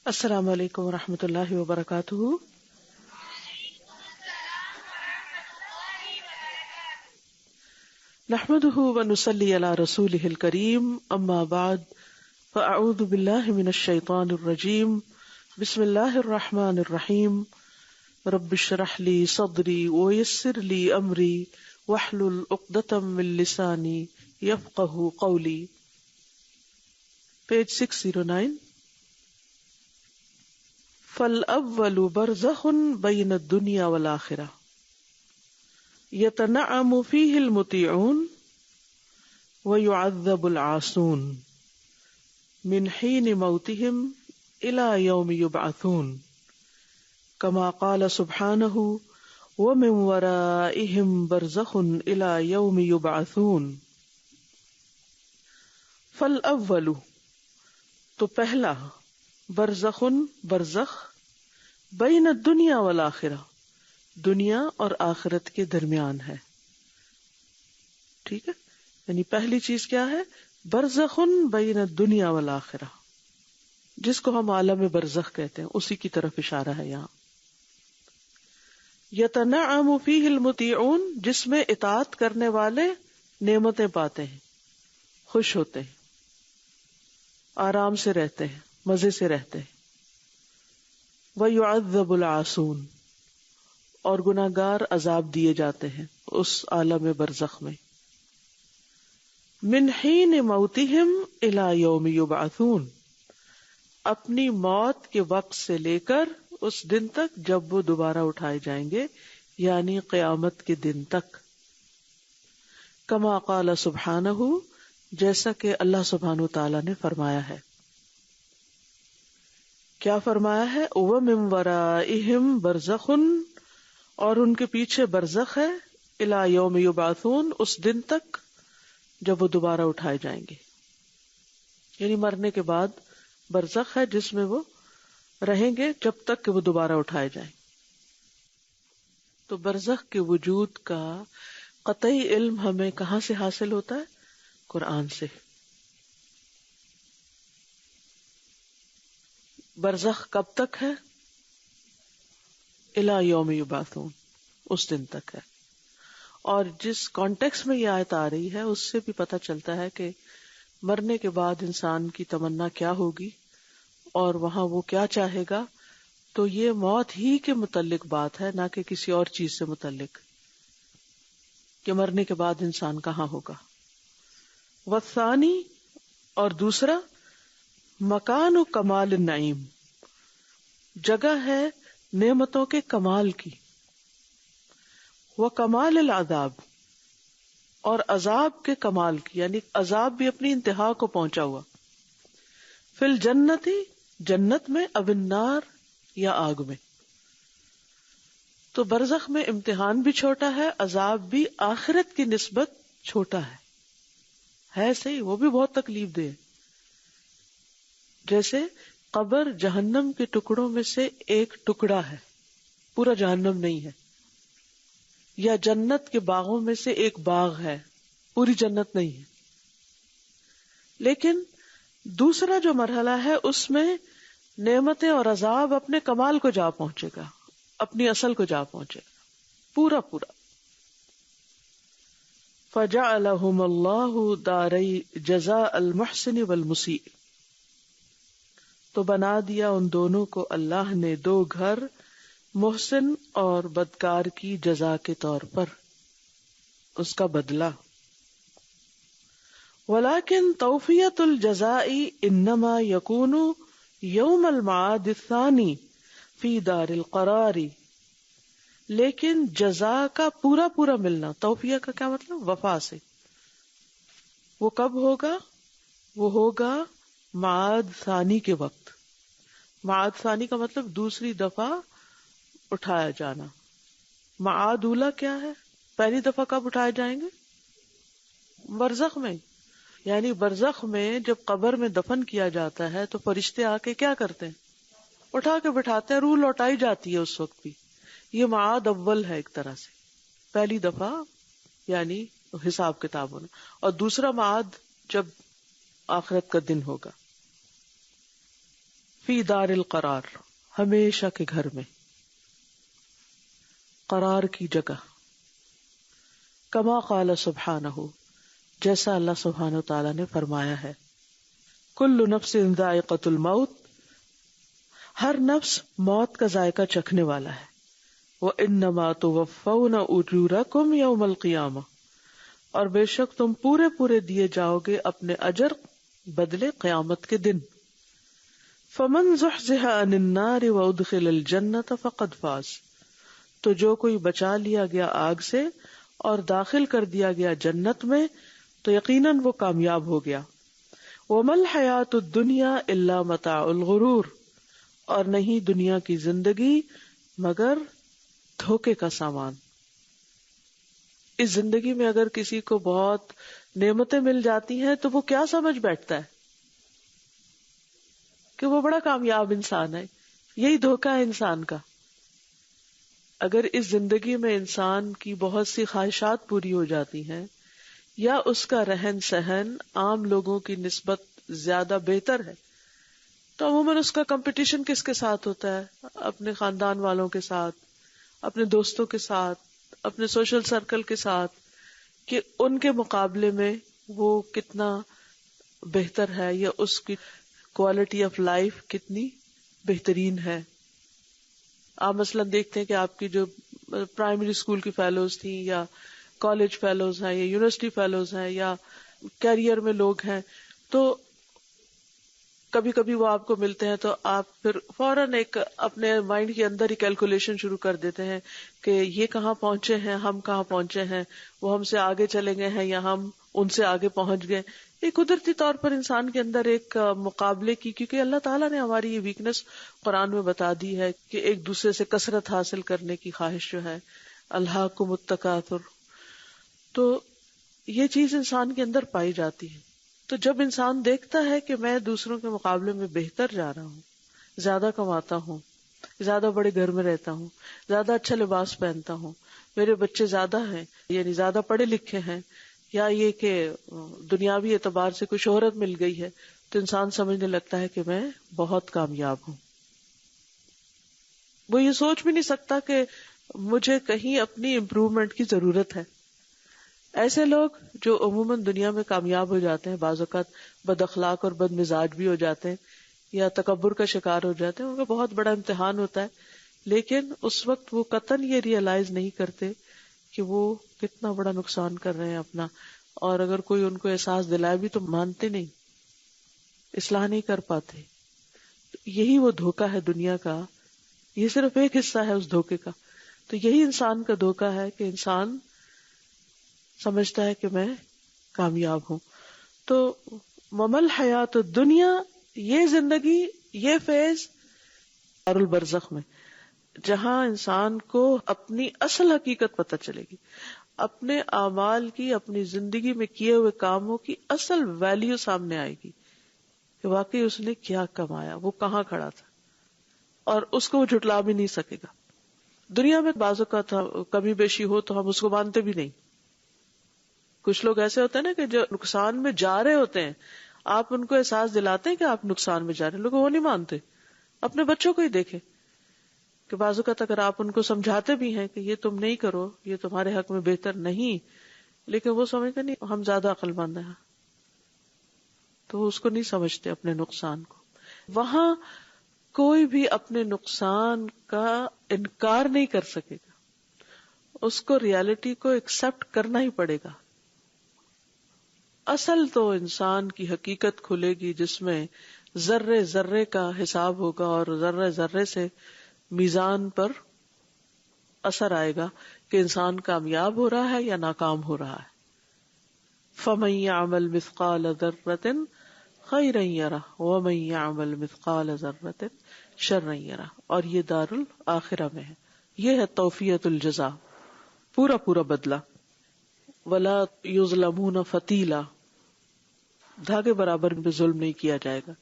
السلام علیکم ورحمۃ اللہ وبرکاتہ۔ نحمده ونصلی علی رسولہ الکریم، اما بعد فاعوذ باللہ من الشیطان الرجیم، بسم اللہ الرحمن الرحیم، رب اشرح لی صدری ویسر لی امری واحلل عقدۃ من لسانی یفقہوا قولی۔ پیج 609۔ فالأول برزخ بین الدنیا والآخرہ یتنعم فیہ المطیعون ویعذب العاصون من حین موتہم الی یوم یبعثون، کما قال سبحانہ ومن ورائہم برزخ الی یوم یبعثون۔ فالأول تو پہلا، برزخن برزخ، بین الدنیا والآخرہ دنیا اور آخرت کے درمیان ہے۔ ٹھیک ہے، یعنی پہلی چیز کیا ہے؟ برزخن بین الدنیا والآخرہ، جس کو ہم عالم برزخ کہتے ہیں، اسی کی طرف اشارہ ہے یہاں۔ یتنعم فیہ المطیعون، جس میں اطاعت کرنے والے نعمتیں پاتے ہیں، خوش ہوتے ہیں، آرام سے رہتے ہیں، مزے سے رہتے ہیں۔ وَيُعَذَّبُ الْعَاصُونَ، اور گناہگار عذاب دیے جاتے ہیں اس عالم برزخ میں۔ مِنْ حِینِ مَوْتِهِمْ إِلَى يَوْمِ يُبْعَثُونَ، اپنی موت کے وقت سے لے کر اس دن تک جب وہ دوبارہ اٹھائے جائیں گے، یعنی قیامت کے دن تک۔ کما قال سبحانہ، جیسا کہ اللہ سبحانہ تعالیٰ نے فرمایا ہے۔ کیا فرمایا ہے؟ وَمِن وَرَائِهِمْ بَرْزَخٌ، اور ان کے پیچھے برزخ ہے، اِلَى يَوْمِ يُبْعَثُونَ، اس دن تک جب وہ دوبارہ اٹھائے جائیں گے۔ یعنی مرنے کے بعد برزخ ہے جس میں وہ رہیں گے جب تک کہ وہ دوبارہ اٹھائے جائیں۔ تو برزخ کے وجود کا قطعی علم ہمیں کہاں سے حاصل ہوتا ہے؟ قرآن سے۔ برزخ کب تک ہے؟ الی یوم یبعثون، اس دن تک ہے۔ اور جس کانٹیکس میں یہ آیت آ رہی ہے اس سے بھی پتہ چلتا ہے کہ مرنے کے بعد انسان کی تمنا کیا ہوگی اور وہاں وہ کیا چاہے گا۔ تو یہ موت ہی کے متعلق بات ہے، نہ کہ کسی اور چیز سے متعلق، کہ مرنے کے بعد انسان کہاں ہوگا۔ والثانی، اور دوسرا، مکان و کمال النعیم، جگہ ہے نعمتوں کے کمال کی۔ وہ کمال العذاب، اور عذاب کے کمال کی، یعنی عذاب بھی اپنی انتہا کو پہنچا ہوا۔ فی الجنتی، جنت میں، اب النار، یا آگ میں۔ تو برزخ میں امتحان بھی چھوٹا ہے، عذاب بھی آخرت کی نسبت چھوٹا ہے صحیح، وہ بھی بہت تکلیف دہ ہے۔ جیسے قبر جہنم کے ٹکڑوں میں سے ایک ٹکڑا ہے، پورا جہنم نہیں ہے، یا جنت کے باغوں میں سے ایک باغ ہے، پوری جنت نہیں ہے۔ لیکن دوسرا جو مرحلہ ہے اس میں نعمتیں اور عذاب اپنے کمال کو جا پہنچے گا، اپنی اصل کو جا پہنچے گا پورا پورا۔ فَجَعَلَهُمَ اللَّهُ دَارَيْ جَزَاءَ الْمُحْسِنِ وَالْمُسِيءِ، تو بنا دیا ان دونوں کو اللہ نے دو گھر، محسن اور بدکار کی جزا کے طور پر، اس کا بدلہ۔ وَلَكِنْ تَوْفِيَةُ الْجَزَاءِ إِنَّمَا يَكُونُ يَوْمَ الْمَعَادِ الثَّانِي فِي دَارِ الْقَرَارِ، لیکن جزا کا پورا پورا ملنا، توفیہ کا کیا مطلب؟ وفا سے۔ وہ کب ہوگا؟ وہ ہوگا معاد ثانی کے وقت۔ معاد ثانی کا مطلب دوسری دفعہ اٹھایا جانا۔ معاد اولا کیا ہے؟ پہلی دفعہ کب اٹھائے جائیں گے؟ برزخ میں، یعنی برزخ میں جب قبر میں دفن کیا جاتا ہے تو فرشتے آ کے کیا کرتے ہیں؟ اٹھا کے بٹھاتے ہیں، روح لوٹائی جاتی ہے اس وقت بھی۔ یہ معاد اول ہے ایک طرح سے، پہلی دفعہ یعنی حساب کتاب ہونا، اور دوسرا معاد جب آخرت کا دن ہوگا۔ فی دار القرار، ہمیشہ کے گھر میں، قرار کی جگہ. کما قال سبحانہ، جیسا اللہ سبحانہ تعالیٰ نے فرمایا ہے، کل نفس ذائقۃ الموت، ہر نفس موت کا ذائقہ چکھنے والا ہے. وَإِنَّمَا تُوَفَّوْنَ أُجُورَكُمْ يَوْمَ الْقِيَامَةِ، اور بے شک تم پورے پورے دیے جاؤ گے اپنے اجر بدلے قیامت کے دن. فَمَنْ زُحْزِحَ عَنِ النَّارِ وَأُدْخِلَ الْجَنَّةَ فَقَدْ فَازَ، تو جو کوئی بچا لیا گیا آگ سے اور داخل کر دیا گیا جنت میں تو یقیناً وہ کامیاب ہو گیا. وَمَا الْحَيَاةُ الدُّنْيَا إِلَّا مَتَاعُ الْغُرُورِ، اور نہیں دنیا کی زندگی مگر دھوکے کا سامان. اس زندگی میں اگر کسی کو بہت نعمتیں مل جاتی ہیں تو وہ کیا سمجھ بیٹھتا ہے کہ وہ بڑا کامیاب انسان ہے. یہی دھوکہ ہے انسان کا. اگر اس زندگی میں انسان کی بہت سی خواہشات پوری ہو جاتی ہیں یا اس کا رہن سہن عام لوگوں کی نسبت زیادہ بہتر ہے تو عموماً اس کا کمپٹیشن کس کے ساتھ ہوتا ہے؟ اپنے خاندان والوں کے ساتھ، اپنے دوستوں کے ساتھ، اپنے سوشل سرکل کے ساتھ، کہ ان کے مقابلے میں وہ کتنا بہتر ہے یا اس کی کوالٹی آف لائف کتنی بہترین ہے. آپ مثلاً دیکھتے ہیں کہ آپ کی جو پرائمری اسکول کی فیلوز تھیں یا کالج فیلوز ہیں یا یونیورسٹی فیلوز ہیں یا کیریئر میں لوگ ہیں، تو کبھی کبھی وہ آپ کو ملتے ہیں تو آپ پھر فوراً ایک اپنے مائنڈ کے اندر ہی کیلکولیشن شروع کر دیتے ہیں کہ یہ کہاں پہنچے ہیں، ہم کہاں پہنچے ہیں، وہ ہم سے آگے چلے گئے ہیں یا ہم ان سے آگے پہنچ گئے. یہ قدرتی طور پر انسان کے اندر ایک مقابلے کی، کیونکہ اللہ تعالیٰ نے ہماری یہ ویکنس قرآن میں بتا دی ہے کہ ایک دوسرے سے کثرت حاصل کرنے کی خواہش جو ہے، الہاکم التکاثر، تو یہ چیز انسان کے اندر پائی جاتی ہے. تو جب انسان دیکھتا ہے کہ میں دوسروں کے مقابلے میں بہتر جا رہا ہوں، زیادہ کماتا ہوں، زیادہ بڑے گھر میں رہتا ہوں، زیادہ اچھا لباس پہنتا ہوں، میرے بچے زیادہ ہیں، یعنی زیادہ پڑھے لکھے ہیں، یا یہ کہ دنیاوی اعتبار سے کوئی شہرت مل گئی ہے، تو انسان سمجھنے لگتا ہے کہ میں بہت کامیاب ہوں. وہ یہ سوچ بھی نہیں سکتا کہ مجھے کہیں اپنی امپروومنٹ کی ضرورت ہے. ایسے لوگ جو عموماً دنیا میں کامیاب ہو جاتے ہیں، بعض اوقات بد اخلاق اور بد مزاج بھی ہو جاتے ہیں یا تکبر کا شکار ہو جاتے ہیں، ان کا بہت بڑا امتحان ہوتا ہے. لیکن اس وقت وہ قطعاً یہ ریئلائز نہیں کرتے کہ وہ کتنا بڑا نقصان کر رہے ہیں اپنا، اور اگر کوئی ان کو احساس دلائے بھی تو مانتے نہیں، اصلاح نہیں کر پاتے. یہی وہ دھوکہ ہے دنیا کا، یہ صرف ایک حصہ ہے اس دھوکے کا. تو یہی انسان کا دھوکہ ہے کہ انسان سمجھتا ہے کہ میں کامیاب ہوں. تو ممل حیات الدنیا، یہ زندگی، یہ فیز دار البرزخ میں، جہاں انسان کو اپنی اصل حقیقت پتہ چلے گی، اپنے اعمال کی، اپنی زندگی میں کیے ہوئے کاموں کی اصل ویلیو سامنے آئے گی کہ واقعی اس نے کیا کمایا، وہ کہاں کھڑا تھا، اور اس کو وہ جھٹلا بھی نہیں سکے گا. دنیا میں بعض اوقات کمی بیشی ہو تو ہم اس کو مانتے بھی نہیں. کچھ لوگ ایسے ہوتے ہیں نا کہ جو نقصان میں جا رہے ہوتے ہیں، آپ ان کو احساس دلاتے ہیں کہ آپ نقصان میں جا رہے ہیں، لوگ وہ نہیں مانتے. اپنے بچوں کو ہی دیکھیں کہ بعض اوقات اگر آپ ان کو سمجھاتے بھی ہیں کہ یہ تم نہیں کرو، یہ تمہارے حق میں بہتر نہیں، لیکن وہ سمجھتے نہیں ہم زیادہ عقل مند ہیں، تو وہ اس کو نہیں سمجھتے اپنے نقصان کو. وہاں کوئی بھی اپنے نقصان کا انکار نہیں کر سکے گا، اس کو ریالٹی کو ایکسپٹ کرنا ہی پڑے گا. اصل تو انسان کی حقیقت کھلے گی جس میں ذرے ذرے کا حساب ہوگا اور ذرے ذرے سے میزان پر اثر آئے گا کہ انسان کامیاب ہو رہا ہے یا ناکام ہو رہا ہے. فَمَن يَعْمَلْ مِثْقَالَ ذَرَّةٍ خَيْرًا يَرَهُ وَمَن يَعْمَلْ مِثْقَالَ ذَرَّةٍ شَرًّا يَرَهُ. اور یہ دار الآخرہ میں ہے، یہ ہے توفیۃ الجزاء، پورا پورا بدلہ. وَلَا يُظْلَمُونَ فَتِيلًا، دھاگے برابر بھی ظلم نہیں کیا جائے گا.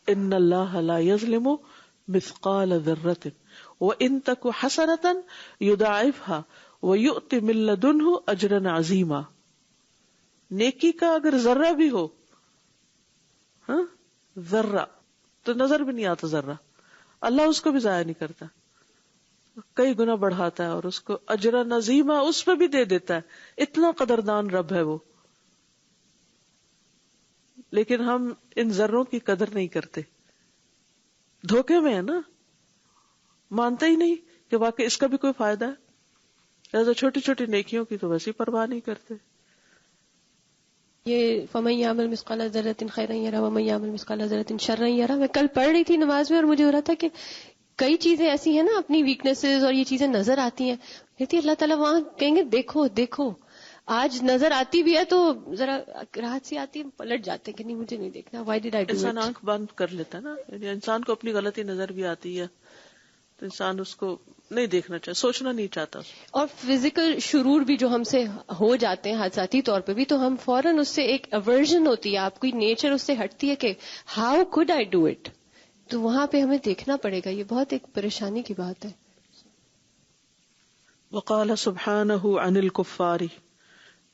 ان اللہ لا یظلم مثقال ذرۃ وان تک حسنۃ یضاعفها ویؤت من لدنہ اجرا عظیما. نیکی کا اگر ذرہ بھی ہو، ذرہ تو نظر بھی نہیں آتا ذرہ. اللہ اس کو بھی ضائع نہیں کرتا, کئی گنا بڑھاتا ہے اور اس کو اجر نظیمہ اس پہ بھی دے دیتا ہے. اتنا قدردان رب ہے وہ. لیکن ہم ان ذروں کی قدر نہیں کرتے, دھوکے میں ہے نا, مانتے ہی نہیں کہ واقعی اس کا بھی کوئی فائدہ ہے. لہٰذا چھوٹی چھوٹی نیکیوں کی تو ویسے پرواہ نہیں کرتے. یہ فَمَن يَعْمَلْ مِثْقَالَ ذَرَّةٍ خَيْرًا يَرَهُ وَمَن يَعْمَلْ مِثْقَالَ ذَرَّةٍ شَرًّا يَرَهُ. میں کل پڑھ رہی تھی نماز میں اور مجھے ہو رہا تھا کہ کئی چیزیں ایسی ہیں نا اپنی ویکنیسز اور یہ چیزیں نظر آتی ہیں, کہتی اللہ تعالیٰ وہاں کہیں گے دیکھو دیکھو. آج نظر آتی بھی ہے تو ذرا راحت سی آتی ہے, پلٹ جاتے ہیں کہ نہیں مجھے نہیں دیکھنا. Why did I do it. انسان آنکھ بند کر لیتا ہے نا, یعنی انسان کو اپنی غلطی نظر بھی آتی ہے تو انسان اس کو نہیں دیکھنا چاہتا, سوچنا نہیں چاہتا. اور فزیکل شرور بھی جو ہم سے ہو جاتے ہیں حادثاتی طور پہ بھی, تو ہم فوراً اس سے ایک ایورژن ہوتی ہے, آپ کی نیچر اس سے ہٹتی ہے کہ how could I do it. تو وہاں پہ ہمیں دیکھنا پڑے گا, یہ بہت ایک پریشانی کی بات ہے. وقال سبحانہ عن الکفار,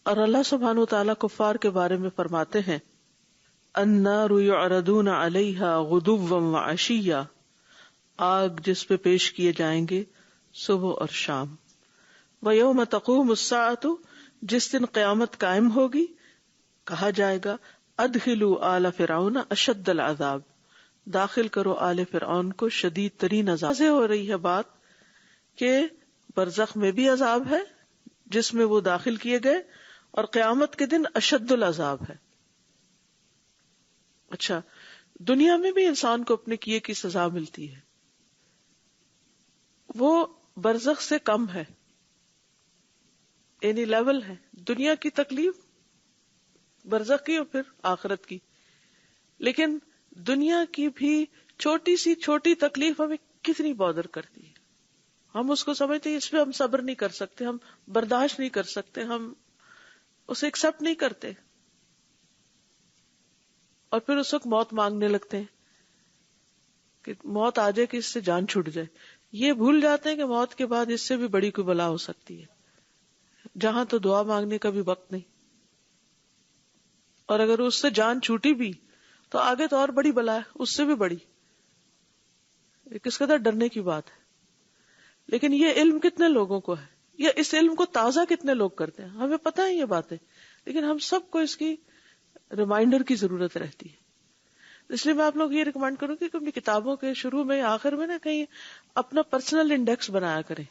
اور اللہ سبحانہ وتعالی کفار کے بارے میں فرماتے ہیں, النار یعرضون علیہا غدوا وعشیا, آگ جس پہ پیش کیے جائیں گے صبح اور شام. ویوم تقوم الساعۃ, جس دن قیامت قائم ہوگی, کہا جائے گا ادخلوا آل فرعون اشد العذاب, داخل کرو آل فرعون کو شدید ترین عذاب. سے ہو رہی ہے بات کہ برزخ میں بھی عذاب ہے جس میں وہ داخل کیے گئے, اور قیامت کے دن اشد العذاب ہے. اچھا, دنیا میں بھی انسان کو اپنے کیے کی سزا ملتی ہے, وہ برزخ سے کم ہے, یعنی لیول ہے. دنیا کی تکلیف برزخ کی اور پھر آخرت کی, لیکن دنیا کی بھی چھوٹی سی چھوٹی تکلیف ہمیں کتنی بادر کرتی ہے. ہم اس کو سمجھتے ہیں اس پہ ہم صبر نہیں کر سکتے, ہم برداشت نہیں کر سکتے, ہم اسے ایکسپٹ نہیں کرتے, اور پھر اس وقت موت مانگنے لگتے ہیں کہ موت آ جائے کہ اس سے جان چھوٹ جائے. یہ بھول جاتے ہیں کہ موت کے بعد اس سے بھی بڑی کوئی بلا ہو سکتی ہے, جہاں تو دعا مانگنے کا بھی وقت نہیں, اور اگر اس سے جان چھوٹی بھی تو آگے تو اور بڑی بلا ہے, اس سے بھی بڑی. یہ کس قدر ڈرنے کی بات ہے. لیکن یہ علم کتنے لوگوں کو ہے, یا اس علم کو تازہ کتنے لوگ کرتے ہیں, ہمیں پتہ ہے یہ باتیں, لیکن ہم سب کو اس کی ریمائنڈر کی ضرورت رہتی ہے. اس لیے میں آپ لوگ یہ ریکمینڈ کروں کہ اپنی کتابوں کے شروع میں آخر میں نا کہیں اپنا پرسنل انڈیکس بنایا کریں,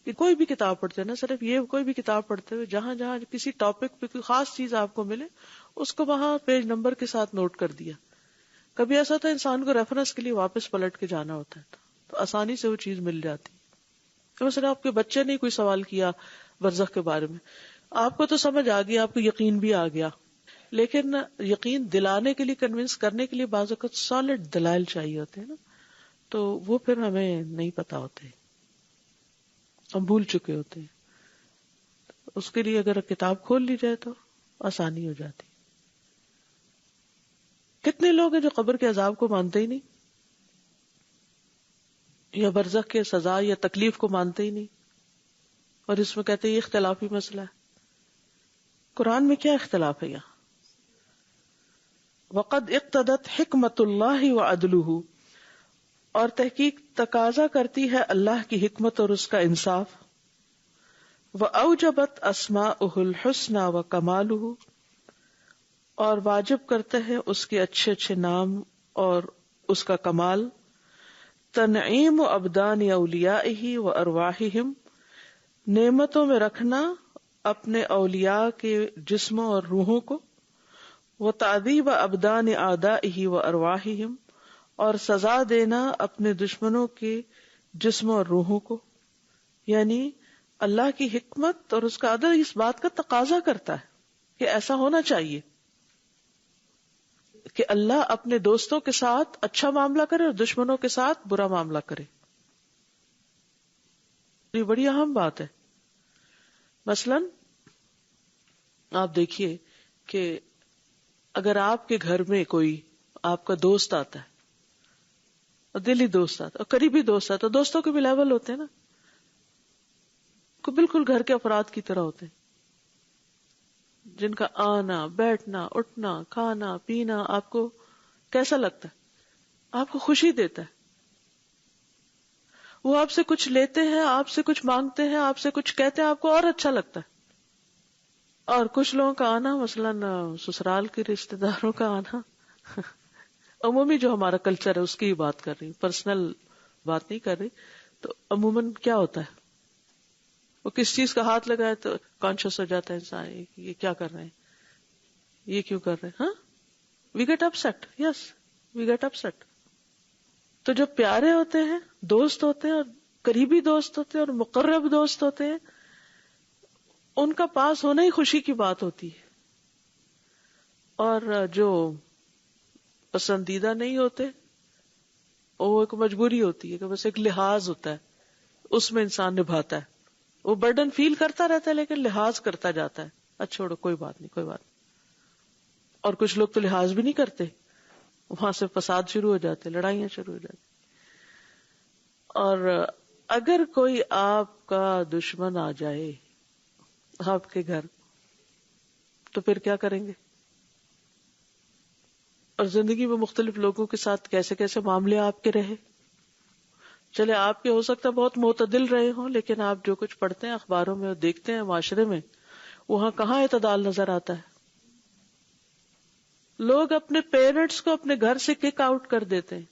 کہ کوئی بھی کتاب پڑھتے ہیں نا, صرف یہ کوئی بھی کتاب پڑھتے ہوئے جہاں جہاں کسی ٹاپک پہ کوئی خاص چیز آپ کو ملے اس کو وہاں پیج نمبر کے ساتھ نوٹ کر دیا. کبھی ایسا ہوتا ہے انسان کو ریفرنس کے لیے واپس پلٹ کے جانا ہوتا ہے تو آسانی سے وہ چیز مل جاتی. تو مثلا آپ کے بچے نے کوئی سوال کیا برزخ کے بارے میں, آپ کو تو سمجھ آ گیا, آپ کو یقین بھی آ گیا, لیکن یقین دلانے کے لیے, کنونس کرنے کے لیے بعض اوقات سالڈ دلائل چاہیے ہوتے ہیں نا, تو وہ پھر ہمیں نہیں پتا ہوتے, ہم بھول چکے ہوتے ہیں. اس کے لیے اگر کتاب کھول لی جائے تو آسانی ہو جاتی. کتنے لوگ ہیں جو قبر کے عذاب کو مانتے ہی نہیں, یا برزخ کے سزا یا تکلیف کو مانتے ہی نہیں, اور اس میں کہتے ہیں یہ اختلافی مسئلہ ہے. قرآن میں کیا اختلاف ہے یہاں؟ وقد اقتضت حکمت اللہ وعدلہ, اور تحقیق تقاضا کرتی ہے اللہ کی حکمت اور اس کا انصاف. وأوجبت اسماؤہ الحسنى وکمالہ, اور واجب کرتے ہیں اس کے اچھے اچھے نام اور اس کا کمال. تنعیم ابدان اولیائہ وارواحہم, نعمتوں میں رکھنا اپنے اولیاء کے جسموں اور روحوں کو. وتعذیب ابدان اعدائہ وارواحہم, اور سزا دینا اپنے دشمنوں کے جسموں اور روحوں کو. یعنی اللہ کی حکمت اور اس کا عدل اس بات کا تقاضا کرتا ہے کہ ایسا ہونا چاہیے کہ اللہ اپنے دوستوں کے ساتھ اچھا معاملہ کرے اور دشمنوں کے ساتھ برا معاملہ کرے. یہ بڑی اہم بات ہے. مثلاً آپ دیکھیے کہ اگر آپ کے گھر میں کوئی آپ کا دوست آتا ہے, اور دلی دوست آتا ہے اور قریبی دوست آتا ہے, دوستوں کے بھی لیول ہوتے ہیں نا, کو بالکل گھر کے افراد کی طرح ہوتے ہیں, جن کا آنا بیٹھنا اٹھنا کھانا پینا آپ کو کیسا لگتا ہے. آپ کو خوشی دیتا ہے. وہ آپ سے کچھ لیتے ہیں, آپ سے کچھ مانگتے ہیں, آپ سے کچھ کہتے ہیں, آپ کو اور اچھا لگتا ہے. اور کچھ لوگوں کا آنا, مثلاً سسرال کے رشتے داروں کا آنا, عمومی جو ہمارا کلچر ہے اس کی بات کر رہی, پرسنل بات نہیں کر رہی, تو عموماً کیا ہوتا ہے, وہ کس چیز کا ہاتھ لگائے تو کانشیس ہو جاتا ہے انسان, یہ کیا کر رہے ہیں, یہ کیوں کر رہے ہیں. ہاں, we get upset. Yes, we get upset. تو جو پیارے ہوتے ہیں, دوست ہوتے ہیں, اور قریبی دوست ہوتے ہیں, اور مقرب دوست ہوتے ہیں, ان کا پاس ہونا ہی خوشی کی بات ہوتی ہے. اور جو پسندیدہ نہیں ہوتے, وہ ایک مجبوری ہوتی ہے کہ بس ایک لحاظ ہوتا ہے, اس میں انسان نبھاتا ہے. وہ برڈن فیل کرتا رہتا ہے لیکن لحاظ کرتا جاتا ہے, اچھا چھوڑو کوئی بات نہیں, کوئی بات نہیں. اور کچھ لوگ تو لحاظ بھی نہیں کرتے, وہاں سے فساد شروع ہو جاتے, لڑائیاں شروع ہو جاتی. اور اگر کوئی آپ کا دشمن آ جائے آپ کے گھر, تو پھر کیا کریں گے؟ اور زندگی میں مختلف لوگوں کے ساتھ کیسے کیسے معاملے آپ کے رہے. چلے آپ کے ہو سکتا ہے بہت معتدل رہے ہوں, لیکن آپ جو کچھ پڑھتے ہیں اخباروں میں اور دیکھتے ہیں معاشرے میں, وہاں کہاں اعتدال نظر آتا ہے. لوگ اپنے پیرنٹس کو اپنے گھر سے کک آؤٹ کر دیتے ہیں,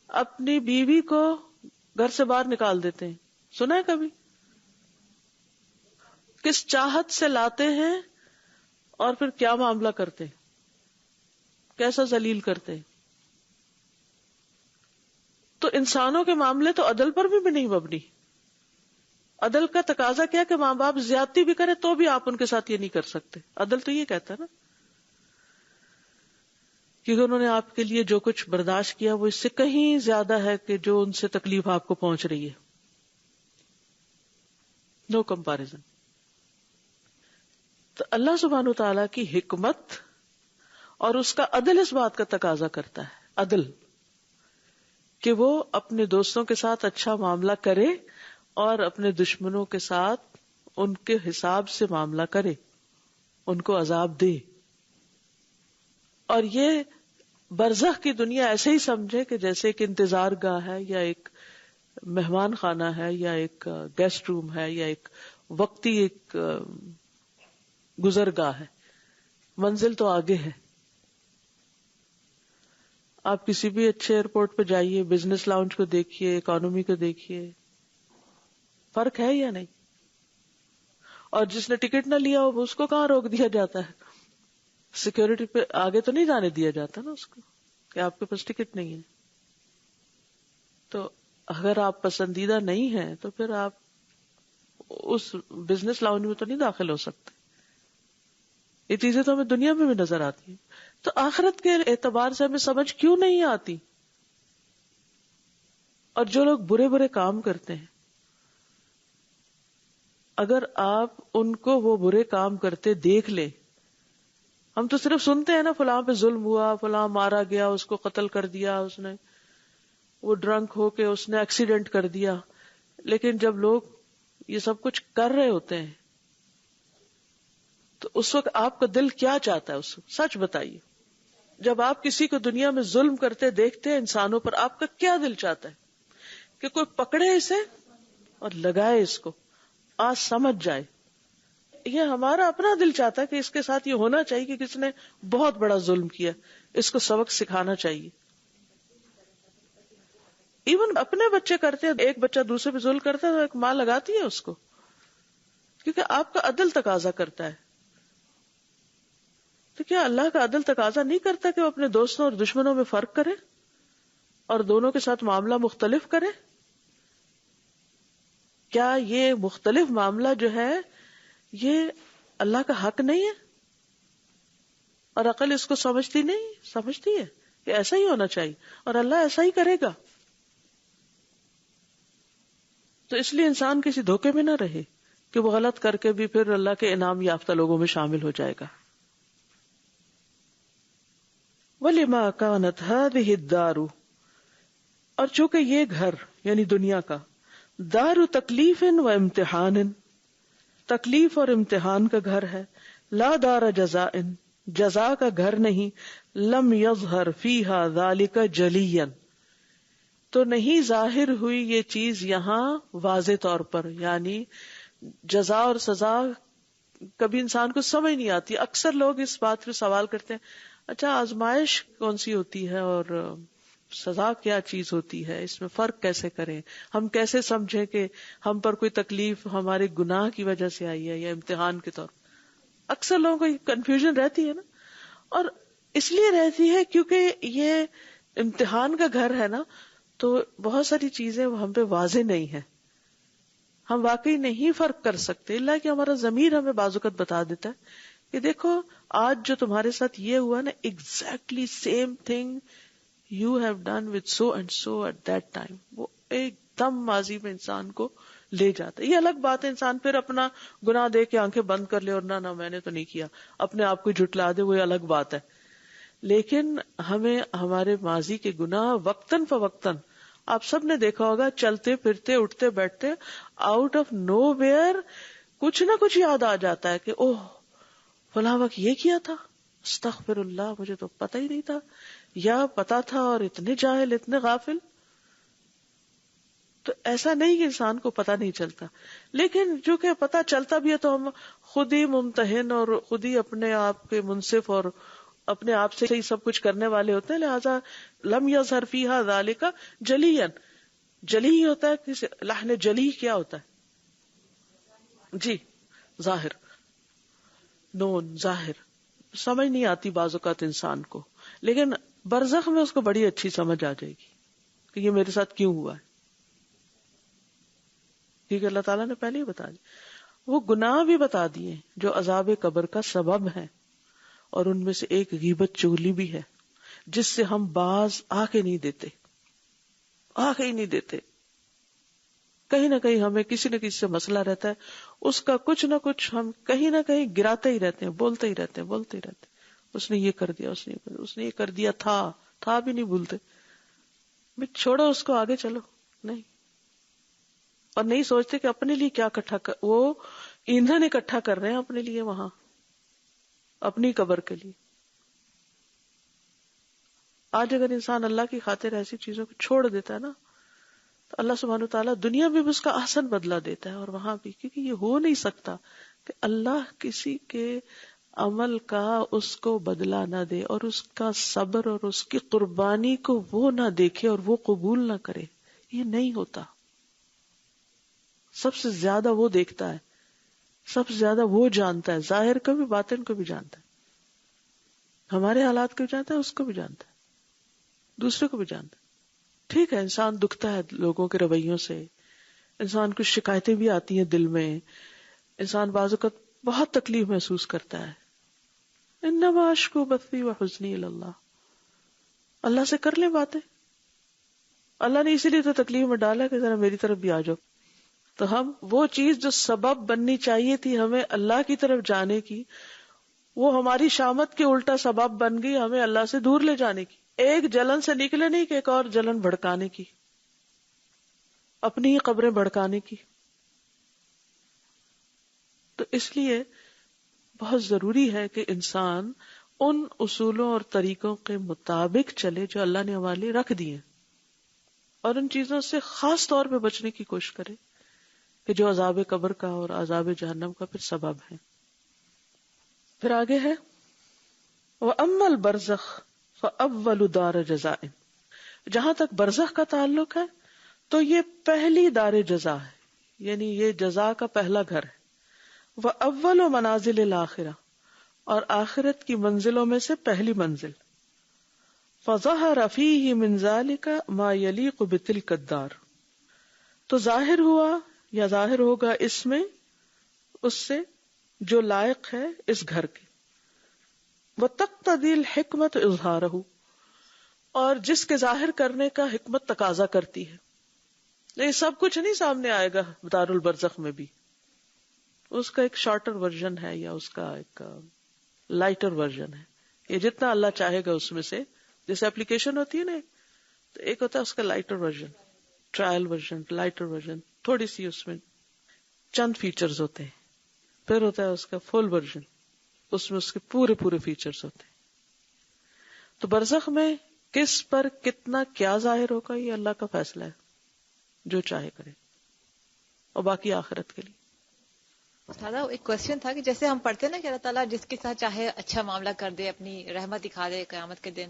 اپنی بیوی کو گھر سے باہر نکال دیتے ہیں. سنا ہے کبھی؟ کس چاہت سے لاتے ہیں اور پھر کیا معاملہ کرتے ہیں, کیسا ذلیل کرتے ہیں. تو انسانوں کے معاملے تو عدل پر بھی نہیں مبنی. عدل کا تقاضا کیا کہ ماں باپ زیادتی بھی کرے تو بھی آپ ان کے ساتھ یہ نہیں کر سکتے. عدل تو یہ کہتا ہے نا, کیونکہ انہوں نے آپ کے لیے جو کچھ برداشت کیا وہ اس سے کہیں زیادہ ہے کہ جو ان سے تکلیف آپ کو پہنچ رہی ہے. No comparison. تو اللہ سبحانہ وتعالیٰ کی حکمت اور اس کا عدل اس بات کا تقاضا کرتا ہے, عدل, کہ وہ اپنے دوستوں کے ساتھ اچھا معاملہ کرے اور اپنے دشمنوں کے ساتھ ان کے حساب سے معاملہ کرے, ان کو عذاب دے. اور یہ برزخ کی دنیا ایسے ہی سمجھے کہ جیسے ایک انتظار گاہ ہے, یا ایک مہمان خانہ ہے, یا ایک گیسٹ روم ہے, یا ایک وقتی ایک گزرگاہ ہے. منزل تو آگے ہے. آپ کسی بھی اچھے ایئرپورٹ پہ جائیے, بزنس لاؤنج کو دیکھیے, اکانومی کو دیکھیے, فرق ہے یا نہیں؟ اور جس نے ٹکٹ نہ لیا ہو اس کو کہاں روک دیا جاتا ہے؟ سیکورٹی پہ آگے تو نہیں جانے دیا جاتا نا اس کو, کہ آپ کے پاس ٹکٹ نہیں ہے. تو اگر آپ پسندیدہ نہیں ہیں تو پھر آپ اس بزنس لاؤنج میں تو نہیں داخل ہو سکتے. یہ چیزیں تو ہمیں دنیا میں بھی نظر آتی ہیں. تو آخرت کے اعتبار سے ہمیں سمجھ کیوں نہیں آتی؟ اور جو لوگ برے برے کام کرتے ہیں, اگر آپ ان کو وہ برے کام کرتے دیکھ لیں, ہم تو صرف سنتے ہیں نا فلاں پہ ظلم ہوا, فلاں مارا گیا, اس کو قتل کر دیا اس نے, وہ ڈرنک ہو کے اس نے ایکسیڈنٹ کر دیا. لیکن جب لوگ یہ سب کچھ کر رہے ہوتے ہیں تو اس وقت آپ کا دل کیا چاہتا ہے؟ اس وقت سچ بتائیے, جب آپ کسی کو دنیا میں ظلم کرتے دیکھتے ہیں انسانوں پر, آپ کا کیا دل چاہتا ہے؟ کہ کوئی پکڑے اسے اور لگائے اس کو, آج سمجھ جائے. یہ ہمارا اپنا دل چاہتا ہے کہ اس کے ساتھ یہ ہونا چاہیے کہ کس نے بہت بڑا ظلم کیا, اس کو سبق سکھانا چاہیے. ایون اپنے بچے کرتے ہیں, ایک بچہ دوسرے پہ ظلم کرتا ہے تو ایک ماں لگاتی ہے اس کو, کیونکہ آپ کا عدل تقاضا کرتا ہے. تو کیا اللہ کا عدل تقاضا نہیں کرتا کہ وہ اپنے دوستوں اور دشمنوں میں فرق کرے اور دونوں کے ساتھ معاملہ مختلف کرے؟ کیا یہ مختلف معاملہ جو ہے یہ اللہ کا حق نہیں ہے؟ اور عقل اس کو سمجھتی نہیں, سمجھتی ہے کہ ایسا ہی ہونا چاہیے اور اللہ ایسا ہی کرے گا. تو اس لیے انسان کسی دھوکے میں نہ رہے کہ وہ غلط کر کے بھی پھر اللہ کے انعام یافتہ لوگوں میں شامل ہو جائے گا. وَلِمَا كَانَتْ هَذِهِ الدَّارُ, اور چونکہ یہ گھر یعنی دنیا کا, دار تکلیف و امتحان, تکلیف اور امتحان کا گھر ہے, لا دار جزاء, جزا کا گھر نہیں. لم یظہر فیہا ذالک جلیا، تو نہیں ظاہر ہوئی یہ چیز یہاں واضح طور پر. یعنی جزا اور سزا کبھی انسان کو سمجھ نہیں آتی. اکثر لوگ اس بات پہ سوال کرتے ہیں اچھا آزمائش کون سی ہوتی ہے اور سزا کیا چیز ہوتی ہے، اس میں فرق کیسے کریں، ہم کیسے سمجھیں کہ ہم پر کوئی تکلیف ہمارے گناہ کی وجہ سے آئی ہے یا امتحان کے طور پر. اکثر لوگوں کو کنفیوژن رہتی ہے نا، اور اس لیے رہتی ہے کیونکہ یہ امتحان کا گھر ہے نا، تو بہت ساری چیزیں ہم پہ واضح نہیں ہیں، ہم واقعی نہیں فرق کر سکتے. اللہ کہ ہمارا ضمیر ہمیں بعض اوقات بتا دیتا ہے کہ دیکھو آج جو تمہارے ساتھ یہ ہوا نا، exactly same thing you have done with so and so at that time. وہ ایک دم ماضی میں انسان کو لے جاتا ہے. یہ الگ بات ہے انسان پھر اپنا گناہ دے کے آنکھیں بند کر لے اور نہ میں نے تو نہیں کیا، اپنے آپ کو جھٹلا دے، وہ الگ بات ہے. لیکن ہمیں ہمارے ماضی کے گناہ وقتاً فوقتاً، آپ سب نے دیکھا ہوگا چلتے پھرتے اٹھتے بیٹھتے آؤٹ آف نو ویئر کچھ نہ کچھ یاد آ جاتا ہے کہ اوہ فلاں وقت یہ کیا تھا، استغفر اللہ مجھے تو پتہ ہی نہیں تھا، یا پتا تھا اور اتنے جاہل اتنے غافل. تو ایسا نہیں کہ انسان کو پتہ نہیں چلتا، لیکن جو کہ پتہ چلتا بھی ہے تو ہم خود ہی ممتحن اور خود ہی اپنے آپ کے منصف اور اپنے آپ سے ہی سب کچھ کرنے والے ہوتے ہیں. لہذا لم یظہر فیہا ذالک جلیا، جلی ہی ہوتا ہے. کسی لحن جلی کیا ہوتا ہے؟ جی ظاہر، نون ظاہر. سمجھ نہیں آتی بعض اوقات انسان کو، لیکن برزخ میں اس کو بڑی اچھی سمجھ آ جائے گی کہ یہ میرے ساتھ کیوں ہوا ہے، کیونکہ اللہ تعالیٰ نے پہلے ہی بتا دیا. وہ گناہ بھی بتا دیے جو عذاب قبر کا سبب ہے، اور ان میں سے ایک غیبت چغلی بھی ہے جس سے ہم باز آ کے نہیں دیتے. کہیں نہ کہیں ہمیں کسی نہ کسی سے مسئلہ رہتا ہے، اس کا کچھ نہ کچھ ہم کہیں نہ کہیں گراتے ہی رہتے ہیں، بولتے ہی رہتے ہیں. اس نے یہ کر دیا، اس نے یہ کر دیا تھا بھی نہیں بھولتے. چھوڑو اس کو، آگے چلو. نہیں، اور نہیں سوچتے کہ اپنے لیے کیا وہ ایندھن اکٹھا کر رہے ہیں اپنے لیے وہاں، اپنی قبر کے لیے. آج اگر انسان اللہ کی خاطر ایسی چیزوں کو چھوڑ دیتا ہے نا، تو اللہ سبحانہ وتعالیٰ دنیا میں بھی اس کا احسن بدلہ دیتا ہے اور وہاں بھی، کیونکہ یہ ہو نہیں سکتا کہ اللہ کسی کے عمل کا اس کو بدلہ نہ دے اور اس کا صبر اور اس کی قربانی کو وہ نہ دیکھے اور وہ قبول نہ کرے. یہ نہیں ہوتا. سب سے زیادہ وہ دیکھتا ہے، سب سے زیادہ وہ جانتا ہے، ظاہر کو بھی باطن کو بھی جانتا ہے، ہمارے حالات کو بھی جانتا ہے، اس کو بھی جانتا ہے، دوسرے کو بھی جانتا ہے. ٹھیک ہے انسان دکھتا ہے لوگوں کے رویوں سے، انسان کو شکایتیں بھی آتی ہیں دل میں، انسان بعض اوقات بہت تکلیف محسوس کرتا ہے. انما اشکو بثی وحزنی الی اللہ، اللہ سے کر لیں باتیں. اللہ نے اسی لیے تو تکلیف میں ڈالا کہ ذرا میری طرف بھی آ جاؤ. تو ہم وہ چیز جو سبب بننی چاہیے تھی ہمیں اللہ کی طرف جانے کی، وہ ہماری شامت کے الٹا سبب بن گئی ہمیں اللہ سے دور لے جانے کی. ایک جلن سے نکلے نہیں کہ ایک اور جلن بھڑکانے کی، اپنی ہی قبریں بھڑکانے کی. تو اس لیے بہت ضروری ہے کہ انسان ان اصولوں اور طریقوں کے مطابق چلے جو اللہ نے ہمارے لیے رکھ دیے، اور ان چیزوں سے خاص طور پہ بچنے کی کوشش کرے کہ جو عذاب قبر کا اور عذاب جہنم کا پھر سبب ہے. پھر آگے ہے وَأَمَّا الْبَرْزَخُ فَأَوَّلُ دَارِ جَزَاءٍ. جہاں تک برزخ کا تعلق ہے تو یہ پہلی دار جزا ہے، یعنی یہ جزا کا پہلا گھر ہے. وَأَوَّلُ مَنَازِلِ الْآخِرَةِ، اور آخرت کی منزلوں میں سے پہلی منزل. فَظَهَرَ فِيهِ مِنْ ذَلِكَ مَا يَلِيقُ بِتِلْكَ الدَّارِ، تو ظاہر ہوا یا ظاہر ہوگا اس میں اس سے جو لائق ہے اس گھر کے. وَتَقْتَضِي الْحِكْمَةُ إِظْهَارَهُ، اور جس کے ظاہر کرنے کا حکمت تقاضا کرتی ہے. یہ سب کچھ نہیں سامنے آئے گا دار البرزخ میں بھی، اس کا ایک شارٹر ورژن ہے یا اس کا ایک لائٹر ورژن ہے. یہ جتنا اللہ چاہے گا اس میں سے، جیسے اپلیکیشن ہوتی ہے نا، تو ایک ہوتا ہے اس کا lighter version, trial version, lighter version, تھوڑی سی اس میں چند فیچرز ہوتے ہیں. پھر ہوتا ہے اس کا فل ورژن اس میں اس کے پورے پورے فیچرز ہوتے ہیں. تو برزخ میں کس پر کتنا کیا ظاہر ہوگا یہ اللہ کا فیصلہ ہے، جو چاہے کرے، اور باقی آخرت کے لیے. استاذہ ایک کوشچن تھا کہ جیسے ہم پڑھتے ہیں نا کہ اللہ تعالیٰ جس کے ساتھ چاہے اچھا معاملہ کر دے، اپنی رحمت دکھا دے قیامت کے دن،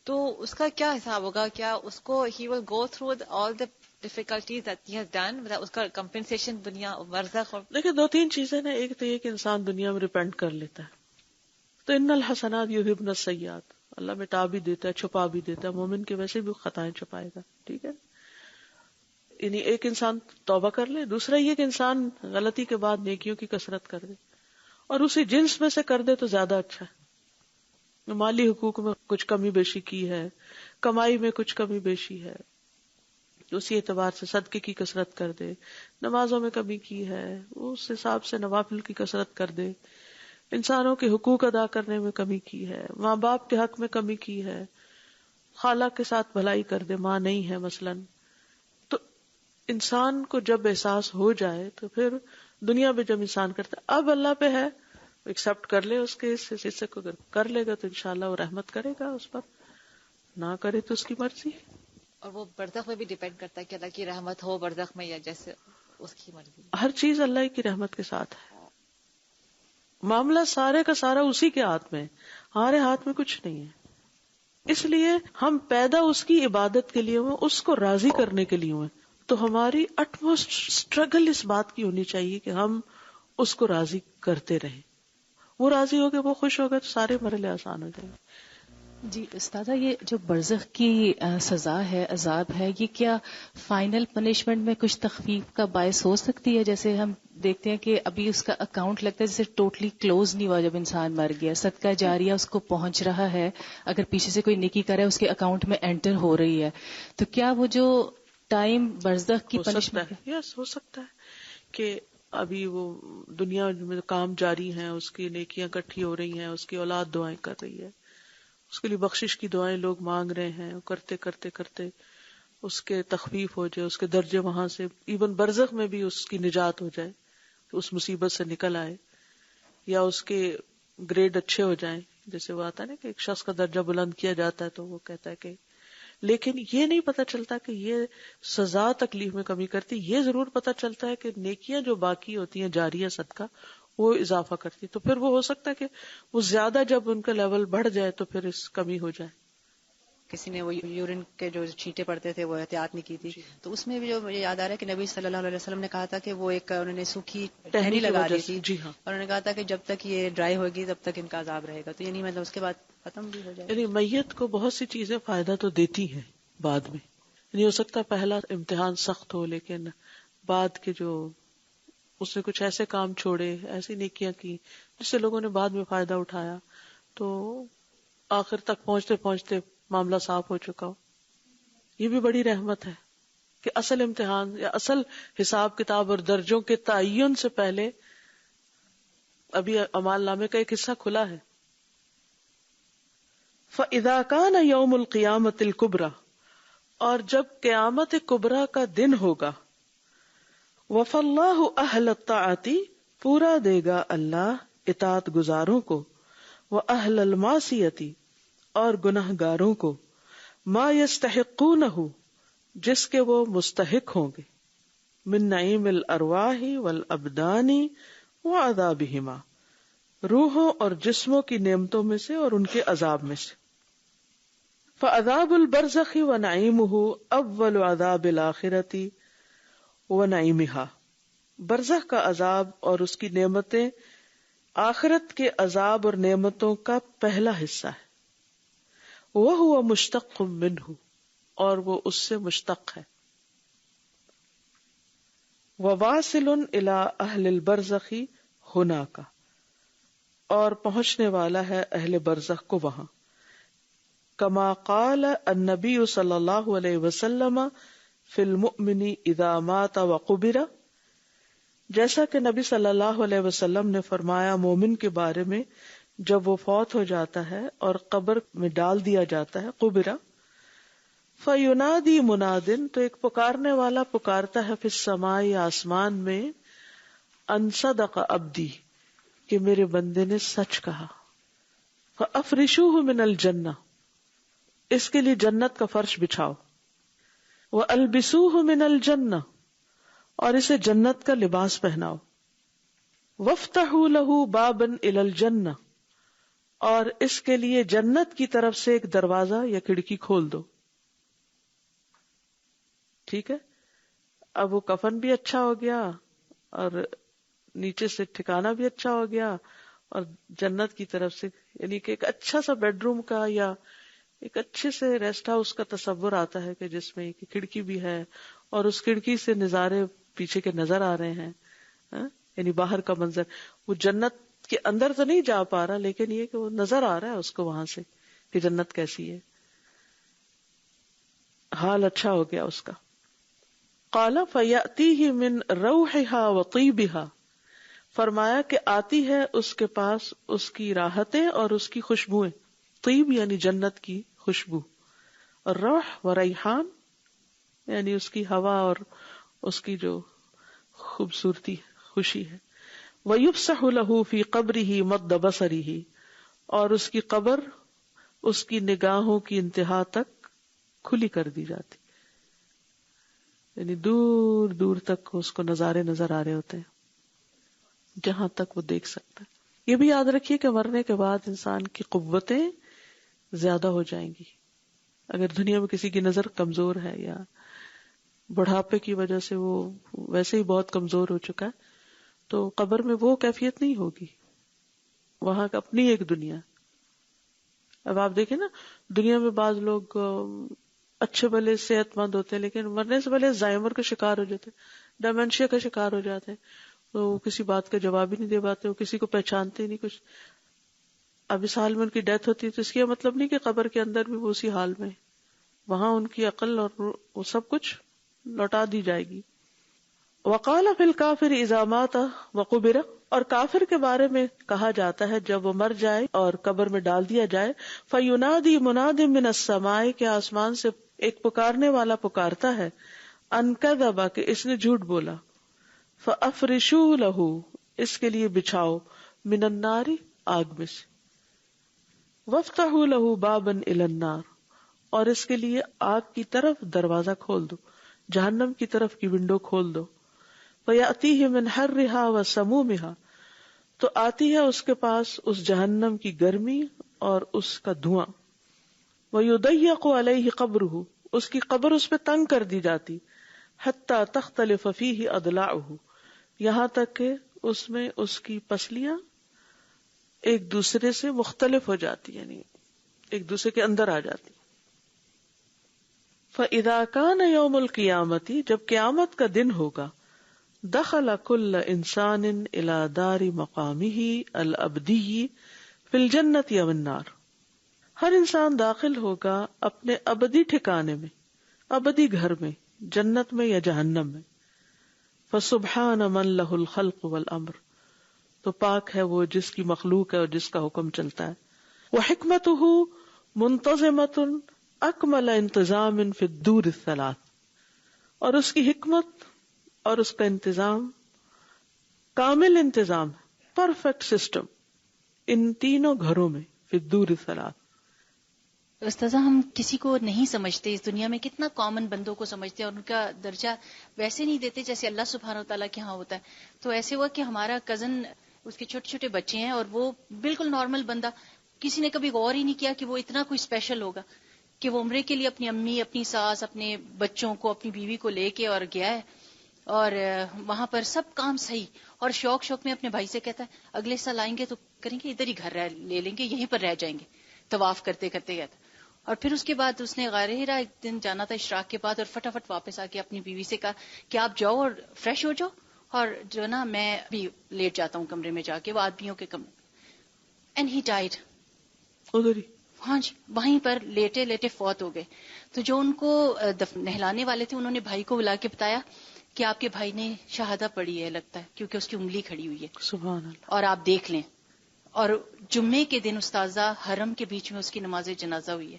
تو اس کا کیا حساب ہوگا؟ کیا اس کو he will go through all the difficulties that he has done, اس کا کمپنسیشن دنیا برزخ؟ اور دیکھیں 2-3 چیزیں نا. ایک تو یہ کہ انسان دنیا میں ریپینٹ کر لیتا ہے، تو ان الحسنات یذہبن السیئات، اللہ مٹا بھی دیتا ہے، چھپا بھی دیتا ہے. مومن کے ویسے بھی خطائیں چھپائے گا، ٹھیک ہے. یعنی ایک انسان توبہ کر لے. دوسرا یہ کہ انسان غلطی کے بعد نیکیوں کی کثرت کر دے، اور اسی جنس میں سے کر دے تو زیادہ اچھا ہے. مالی حقوق میں کچھ کمی بیشی کی ہے، کمائی میں کچھ کمی بیشی ہے، اسی اعتبار سے صدقے کی کثرت کر دے. نمازوں میں کمی کی ہے، اس حساب سے نوافل کی کثرت کر دے. انسانوں کے حقوق ادا کرنے میں کمی کی ہے، ماں باپ کے حق میں کمی کی ہے، خالہ کے ساتھ بھلائی کر دے، ماں نہیں ہے مثلاً. تو انسان کو جب احساس ہو جائے تو پھر دنیا میں جب انسان کرتا ہے، اب اللہ پہ ہے ایکسپٹ کر لے اس کے اس حصے کو. اگر کر لے گا تو انشاءاللہ وہ رحمت کرے گا اس پر، نہ کرے تو اس کی مرضی. اور وہ برزخ میں بھی ڈیپینڈ کرتا ہے کہ اللہ کی رحمت ہو برزخ میں یا جیسے اس کی مرضی. ہر چیز اللہ کی رحمت کے ساتھ ہے. معاملہ سارے کا سارا اسی کے ہاتھ میں ہے، ہمارے ہاتھ میں کچھ نہیں ہے. اس لیے ہم پیدا اس کی عبادت کے لیے ہوئے، اس کو راضی کرنے کے لیے ہوئے. تو ہماری اٹموسٹ اسٹرگل اس بات کی ہونی چاہیے کہ ہم اس کو راضی کرتے رہیں. وہ راضی ہو گئے، وہ خوش ہو گئے تو سارے مرحلے آسان ہو جائیں گے. جی استاذہ، یہ جو برزخ کی سزا ہے، عذاب ہے، یہ کیا فائنل پنشمنٹ میں کچھ تخفیف کا باعث ہو سکتی ہے؟ جیسے ہم دیکھتے ہیں کہ ابھی اس کا اکاؤنٹ لگتا ہے جیسے ٹوٹلی کلوز نہیں ہوا جب انسان مر گیا، صدقہ جاریہ اس کو پہنچ رہا ہے، اگر پیچھے سے کوئی نیکی کرے اس کے اکاؤنٹ میں انٹر ہو رہی ہے، تو کیا وہ جو ٹائم برزخ کی پنشمنٹ ہے؟ یس، ہو سکتا ہے کہ ابھی وہ دنیا میں کام جاری ہیں، اس کی نیکیاں اکٹھی ہو رہی ہیں، اس کی اولاد دعائیں کر رہی ہے، اس کے لیے بخشش کی دعائیں لوگ مانگ رہے ہیں، کرتے کرتے کرتے اس کے تخفیف ہو جائے، اس کے درجے وہاں سے ایون برزخ میں بھی اس کی نجات ہو جائے، اس مصیبت سے نکل آئے، یا اس کے گریڈ اچھے ہو جائیں. جیسے وہ آتا ہے نا کہ ایک شخص کا درجہ بلند کیا جاتا ہے تو وہ کہتا ہے کہ، لیکن یہ نہیں پتا چلتا کہ یہ سزا تکلیف میں کمی کرتی. یہ ضرور پتا چلتا ہے کہ نیکیاں جو باقی ہوتی ہیں جاریہ صدقہ وہ اضافہ کرتی. تو پھر وہ ہو سکتا ہے کہ وہ زیادہ جب ان کا لیول بڑھ جائے تو پھر اس کمی ہو جائے. کسی نے وہ یورین کے جو چھینٹے پڑتے تھے وہ احتیاط نہیں کی تھی، تو اس میں بھی جو مجھے یاد آ رہا ہے کہ نبی صلی اللہ علیہ وسلم نے کہا تھا کہ وہ ایک انہوں نے سوکھی ٹہنی لگا دی تھی. جی ہاں. اور انہوں نے کہا تھا کہ جب تک یہ ڈرائی ہوگی تب تک ان کا عذاب رہے گا. تو یعنی مطلب اس کے بعد ختم بھی ہو جائے. یعنی میت کو بہت سی چیزیں فائدہ تو دیتی ہیں بعد میں. یعنی ہو سکتا ہے پہلا امتحان سخت ہو، لیکن بعد کے جو اس نے کچھ ایسے کام چھوڑے، ایسی نیکیاں کی جس سے لوگوں نے بعد میں فائدہ اٹھایا، تو آخر تک پہنچتے پہنچتے معاملہ صاف ہو چکا ہو. یہ بھی بڑی رحمت ہے کہ اصل امتحان یا اصل حساب کتاب اور درجوں کے تعین سے پہلے ابھی اعمال نامے کا ایک حصہ کھلا ہے. فَإِذَا كَانَ يَوْمُ الْقِيَامَةِ الْكُبْرَى، اور جب قیامت کبریٰ کا دن ہوگا، وَفَى اللَّهُ أَهْلَ الطَّاعَةِ، پورا دے گا اللہ اطاعت گزاروں کو، وَأَهْلَ الْمَعْصِيَةِ، اور گناہگاروں کو، مَا يَسْتَحِقُّونَهُ، جس کے وہ مستحق ہوں گے، مِن نَعِيمِ الْأَرْوَاحِ وَالْأَبْدَانِ وَعَذَابِهِمَا، روحوں اور جسموں کی نعمتوں میں سے اور ان کے عذاب میں سے. فَعَذَابُ الْبَرْزَخِ وَنَعِيمُهُ أَوَّلُ عَذَابِ الْآخِرَةِ وَنَعِيمِهَا، برزخ کا عذاب اور اس کی نعمتیں آخرت کے عذاب اور نعمتوں کا پہلا حصہ ہے. وَهُوَ مُشْتَقٌ مِّنْهُ، اور وہ اس سے مشتق ہے. وَوَاصِلٌ إِلَىٰ أَهْلِ الْبَرْزَخِ هُنَاكَ، اور پہنچنے والا ہے اہل برزخ کو وہاں. کما قال النبی صلی اللہ علیہ وسلم فی المؤمن اذا مات وقبر، جیسا کہ نبی صلی اللہ علیہ وسلم نے فرمایا مومن کے بارے میں جب وہ فوت ہو جاتا ہے اور قبر میں ڈال دیا جاتا ہے، قبر. فینادی منادن، تو ایک پکارنے والا پکارتا ہے، فی السماء، آسمان میں، ان صدق عبدی، کہ میرے بندے نے سچ کہا. فَأَفْرِشُوهُ مِنَ الْجَنَّةِ، اس کے لیے جنت کا فرش بچھاؤ. وَأَلْبِسُوهُ مِنَ الْجَنَّةِ، اور اسے جنت کا لباس پہناؤ. وَافْتَحُوا لَهُ بَابًا إِلَى الْجَنَّةِ، اور اس کے لیے جنت کی طرف سے ایک دروازہ یا کھڑکی کھول دو. ٹھیک ہے، اب وہ کفن بھی اچھا ہو گیا اور نیچے سے ٹھکانہ بھی اچھا ہو گیا، اور جنت کی طرف سے یعنی کہ ایک اچھا سا بیڈ روم کا یا ایک اچھے سے ریسٹ ہاؤس کا تصور آتا ہے کہ جس میں ایک کھڑکی بھی ہے اور اس کھڑکی سے نظارے پیچھے کے نظر آ رہے ہیں. یعنی باہر کا منظر، وہ جنت کے اندر تو نہیں جا پا رہا لیکن یہ کہ وہ نظر آ رہا ہے اس کو وہاں سے کہ جنت کیسی ہے. حال اچھا ہو گیا اس کا. قال فَيَأْتِيهِ مِنْ رَوْحِهَا وَطِيبِهَا، فرمایا کہ آتی ہے اس کے پاس اس کی راحتیں اور اس کی خوشبوئیں. طیب یعنی جنت کی خوشبو، اور روح و ریحان یعنی اس کی ہوا اور اس کی جو خوبصورتی خوشی ہے. وَيُفْسَحُ لَهُ فِي قَبْرِهِ مَدَّ بَصَرِهِ، اور اس کی قبر اس کی نگاہوں کی انتہا تک کھلی کر دی جاتی، یعنی دور دور تک اس کو نظارے نظر آ رہے ہوتے ہیں جہاں تک وہ دیکھ سکتا ہے. یہ بھی یاد رکھیے کہ مرنے کے بعد انسان کی قوتیں زیادہ ہو جائیں گی. اگر دنیا میں کسی کی نظر کمزور ہے یا بڑھاپے کی وجہ سے وہ ویسے ہی بہت کمزور ہو چکا ہے تو قبر میں وہ کیفیت نہیں ہوگی، وہاں کا اپنی ایک دنیا. اب آپ دیکھیں نا، دنیا میں بعض لوگ اچھے بھلے صحت مند ہوتے ہیں لیکن مرنے سے پہلے زائمر کا شکار ہو جاتے ہیں، ڈیمنشیا کا شکار ہو جاتے ہیں، تو وہ کسی بات کا جواب ہی نہیں دے پاتے، وہ کسی کو پہچانتے نہیں کچھ. اب اس حال میں ان کی ڈیتھ ہوتی ہے تو اس کا مطلب نہیں کہ قبر کے اندر بھی وہ اسی حال میں، وہاں ان کی عقل اور وہ سب کچھ لوٹا دی جائے گی. وقال فی الکافر اذا مات وقبر، اور کافر کے بارے میں کہا جاتا ہے جب وہ مر جائے اور قبر میں ڈال دیا جائے. فینادی مناد من السماء، کہ آسمان سے ایک پکارنے والا پکارتا ہے، ان کذب، کہ اس نے جھوٹ بولا. فافرشوا له، اس کے لیے بچھاؤ، من النار، آگ میں سے. وافتحوا له بابا الى النار، اور اس کے لیے آگ کی طرف دروازہ کھول دو، جہنم کی طرف کی ونڈو کھول دو. فیأتیہ من حرھا وسمومھا، تو آتی ہے اس کے پاس اس جہنم کی گرمی اور اس کا دھواں. ویضیق علیہ قبرہ، اس کی قبر اس پہ تنگ کر دی جاتی. حتی تختلف فیہ اضلاعہ، یہاں تک کہ اس میں اس کی پسلیاں ایک دوسرے سے مختلف ہو جاتی، یعنی ایک دوسرے کے اندر آ جاتی. فَإِذَا كَانَ يَوْمُ الْقِيَامَةِ، جب قیامت کا دن ہوگا، دخل كل انسان الى دار مقامه الابدی فی الجنت او النار، ہر انسان داخل ہوگا اپنے ابدی ٹھکانے میں، ابدی گھر میں، جنت میں یا جہنم میں. فسبحان من له الخلق والامر، تو پاک ہے وہ جس کی مخلوق ہے اور جس کا حکم چلتا ہے. وحکمتہ منتظمۃ اکمل انتظام فی الدور الثلاث، اور اس کی حکمت اور اس کا انتظام کامل انتظام، پرفیکٹ سسٹم ان تینوں گھروں میں، فی الدور الثلاث. استاذہ، ہم کسی کو نہیں سمجھتے اس دنیا میں، کتنا کامن بندوں کو سمجھتے ہیں اور ان کا درجہ ویسے نہیں دیتے جیسے اللہ سبحانہ و تعالیٰ کے ہاں ہوتا ہے. تو ایسے ہوا کہ ہمارا کزن، اس کے چھوٹے چھوٹے بچے ہیں اور وہ بالکل نارمل بندہ، کسی نے کبھی غور ہی نہیں کیا کہ وہ اتنا کوئی اسپیشل ہوگا کہ وہ عمرے کے لیے اپنی امی، اپنی ساس، اپنے بچوں کو، اپنی بیوی کو لے کے اور گیا ہے، اور وہاں پر سب کام صحیح، اور شوق میں اپنے بھائی سے کہتا ہے اگلے سال آئیں گے تو کریں گے، ادھر ہی گھر لے لیں گے، یہیں پر رہ جائیں گے، طواف کرتے کرتے گیا تھا. اور پھر اس کے بعد اس نے غار حرا ایک دن جانا تھا اشراق کے بعد، اور فٹافٹ واپس آ کے اپنی بیوی سے کہا کہ آپ جاؤ اور فریش ہو جاؤ، اور جو نا میں بھی لیٹ جاتا ہوں کمرے میں جا کے، وہ آدمیوں کے کمرے. اینڈ ہی ڈائیڈ ادھر ہی، ہاں جی، وہیں پر لیٹے لیٹے فوت ہو گئے. تو جو ان کو نہلانے والے تھے انہوں نے بھائی کو بلا کے بتایا کہ آپ کے بھائی نے شہادہ پڑھی ہے لگتا ہے، کیونکہ اس کی انگلی کھڑی ہوئی ہے، سبحان اللہ، اور آپ دیکھ لیں. اور جمعے کے دن استاذہ حرم کے بیچ میں اس کی نماز جنازہ ہوئی ہے.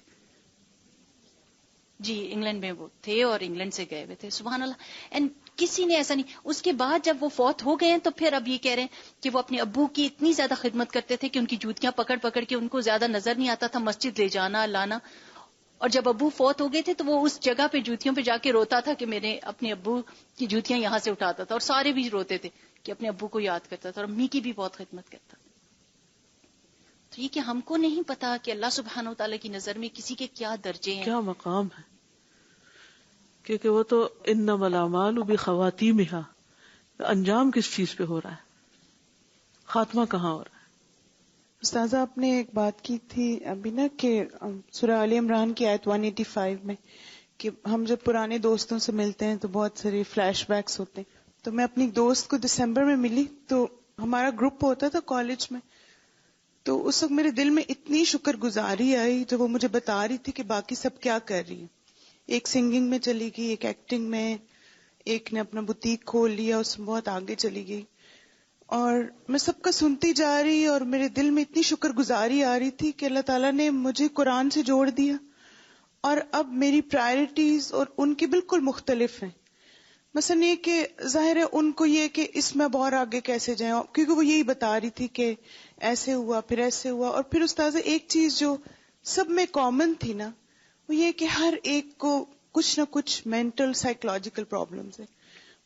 جی انگلینڈ میں وہ تھے اور انگلینڈ سے گئے ہوئے تھے. سبحان اللہ. اینڈ کسی نے ایسا نہیں. اس کے بعد جب وہ فوت ہو گئے ہیں تو پھر اب یہ کہہ رہے ہیں کہ وہ اپنے ابو کی اتنی زیادہ خدمت کرتے تھے کہ ان کی جوتیاں پکڑ پکڑ کے ان کو زیادہ نظر نہیں آتا تھا مسجد لے جانا لانا. اور جب ابو فوت ہو گئے تھے تو وہ اس جگہ پہ جوتیوں پہ جا کے روتا تھا کہ میرے اپنے ابو کی جوتیاں یہاں سے اٹھاتا تھا. اور سارے بھی روتے تھے کہ اپنے ابو کو یاد کرتا تھا. اور امی کی بھی بہت خدمت کرتا تھا. تو یہ کہ ہم کو نہیں پتا کہ اللہ سبحانہ و تعالیٰ کی نظر میں کسی کے کیا درجے ہیں, کیا مقام ہے, کیونکہ وہ تو انما الاعمال بخواتیمہا, انجام کس چیز پہ ہو رہا ہے, خاتمہ کہاں ہو رہا ہے. استاذہ آپ نے ایک بات کی تھی ابھی نا کہ سورہ آل عمران کی آیت 185 میں کہ ہم جب پرانے دوستوں سے ملتے ہیں تو بہت سارے فلیش بیکس ہوتے ہیں. تو میں اپنی دوست کو دسمبر میں ملی تو ہمارا گروپ ہوتا تھا کالج میں, تو اس وقت میرے دل میں اتنی شکر گزاری آئی جب وہ مجھے بتا رہی تھی کہ باقی سب کیا کر رہی ہیں. ایک سنگنگ میں چلی گئی, ایک ایکٹنگ میں, ایک نے اپنا بوتیک کھول لیا, اس میں بہت آگے چلی گئی. اور میں سب کا سنتی جا رہی اور میرے دل میں اتنی شکر گزاری آ رہی تھی کہ اللہ تعالیٰ نے مجھے قرآن سے جوڑ دیا اور اب میری پرائرٹیز اور ان کی بالکل مختلف ہیں. مثلا یہ کہ ظاہر ہے ان کو یہ کہ اس میں اور آگے کیسے جائیں, کیونکہ وہ یہی بتا رہی تھی کہ ایسے ہوا پھر ایسے ہوا. اور پھر استاذہ ایک چیز جو سب میں کامن تھی نا, وہ یہ کہ ہر ایک کو کچھ نہ کچھ مینٹل سائیکولوجیکل پرابلمز ہیں.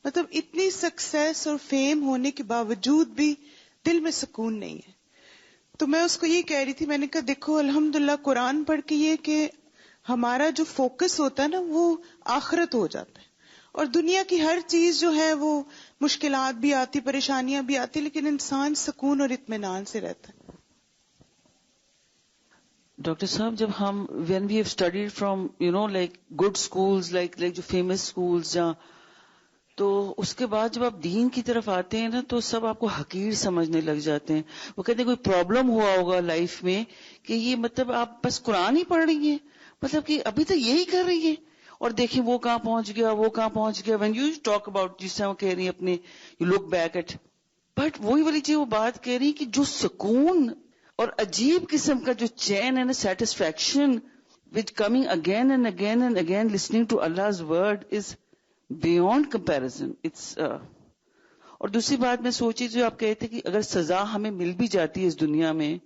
مطلب اتنی سکسیس اور فیم ہونے کے باوجود بھی دل میں سکون نہیں ہے. تو میں اس کو یہ کہہ رہی تھی, میں نے کہا دیکھو الحمدللہ قرآن پڑھ کے یہ کہ ہمارا جو فوکس ہوتا ہے نا وہ آخرت ہو جاتا ہے, اور دنیا کی ہر چیز جو ہے وہ مشکلات بھی آتی, پریشانیاں بھی آتی, لیکن انسان سکون اور اطمینان سے رہتا ہے. ڈاکٹر صاحب جب ہم when we have studied from like good schools like جو فیمس اسکولز جہاں, تو اس کے بعد جب آپ دین کی طرف آتے ہیں نا تو سب آپ کو حقیر سمجھنے لگ جاتے ہیں. وہ کہتے ہیں کوئی پرابلم ہوا ہوگا لائف میں کہ یہ مطلب آپ بس قرآن ہی پڑھ رہی ہیں, مطلب کہ ابھی تک یہی کر رہی ہیں, اور دیکھیں وہ کہاں پہنچ گیا, وہ کہاں پہنچ گیا. وین یو ٹاک اباؤٹ, جس طرح وہ کہہ رہی ہیں اپنے you look back at, but وہی والی چیز وہ بات کہہ رہی کہ جو سکون اور عجیب قسم کا جو چین ہے نا, satisfaction which coming again and again and again listening to Allah's word is beyond comparison. It's اور دوسری بات میں سوچی جو آپ کہتے کہ اگر سزا ہمیں مل بھی جاتی ہے اس دنیا میں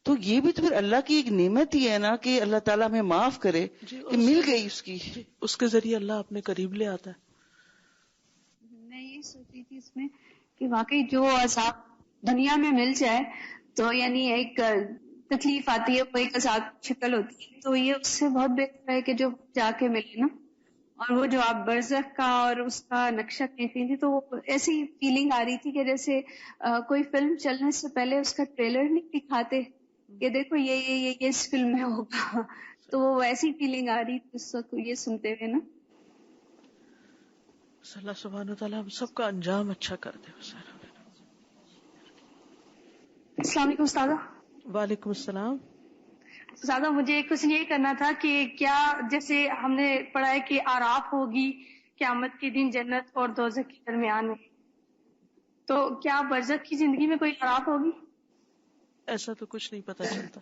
تو یہ بھی تو پھر اللہ کی ایک نعمت ہی ہے نا کہ اللہ تعالیٰ ہمیں معاف کرے کہ مل گئی اس کی, اس کے ذریعے اللہ اپنے قریب لے آتا ہے. میں یہ سوچی تھی اس میں کہ واقعی جو عذاب دنیا میں مل جائے تو یعنی ایک تکلیف آتی ہے, وہ ایک عذاب شکل ہوتی ہے, تو یہ اس سے بہت بہتر ہے کہ جو جا کے ملے نا. اور وہ جو آپ برزخ کا اور اس کا نقشہ کھینچ رہی تھی تو وہ ایسی فیلنگ آ رہی تھی کہ جیسے کوئی فلم چلنے سے پہلے اس کا ٹریلر نہیں دکھاتے کہ دیکھو یہ اس فلم میں ہوگا, تو وہ ایسی فیلنگ آ رہی تھی اس وقت یہ سنتے ہوئے نا. اللہ سبحانہ وتعالیٰ ہم سب کا انجام اچھا کر دے. السلام علیکم استاذہ. وعلیکم السلام. زیادہ مجھے کوشچن یہ کرنا تھا کہ کیا جیسے ہم نے پڑھا ہے کہ آراف ہوگی قیامت کے دن جنت اور دوزخ کے درمیان میں, تو کیا برزخ کی زندگی میں کوئی آراف ہوگی؟ ایسا تو کچھ نہیں پتا چلتا,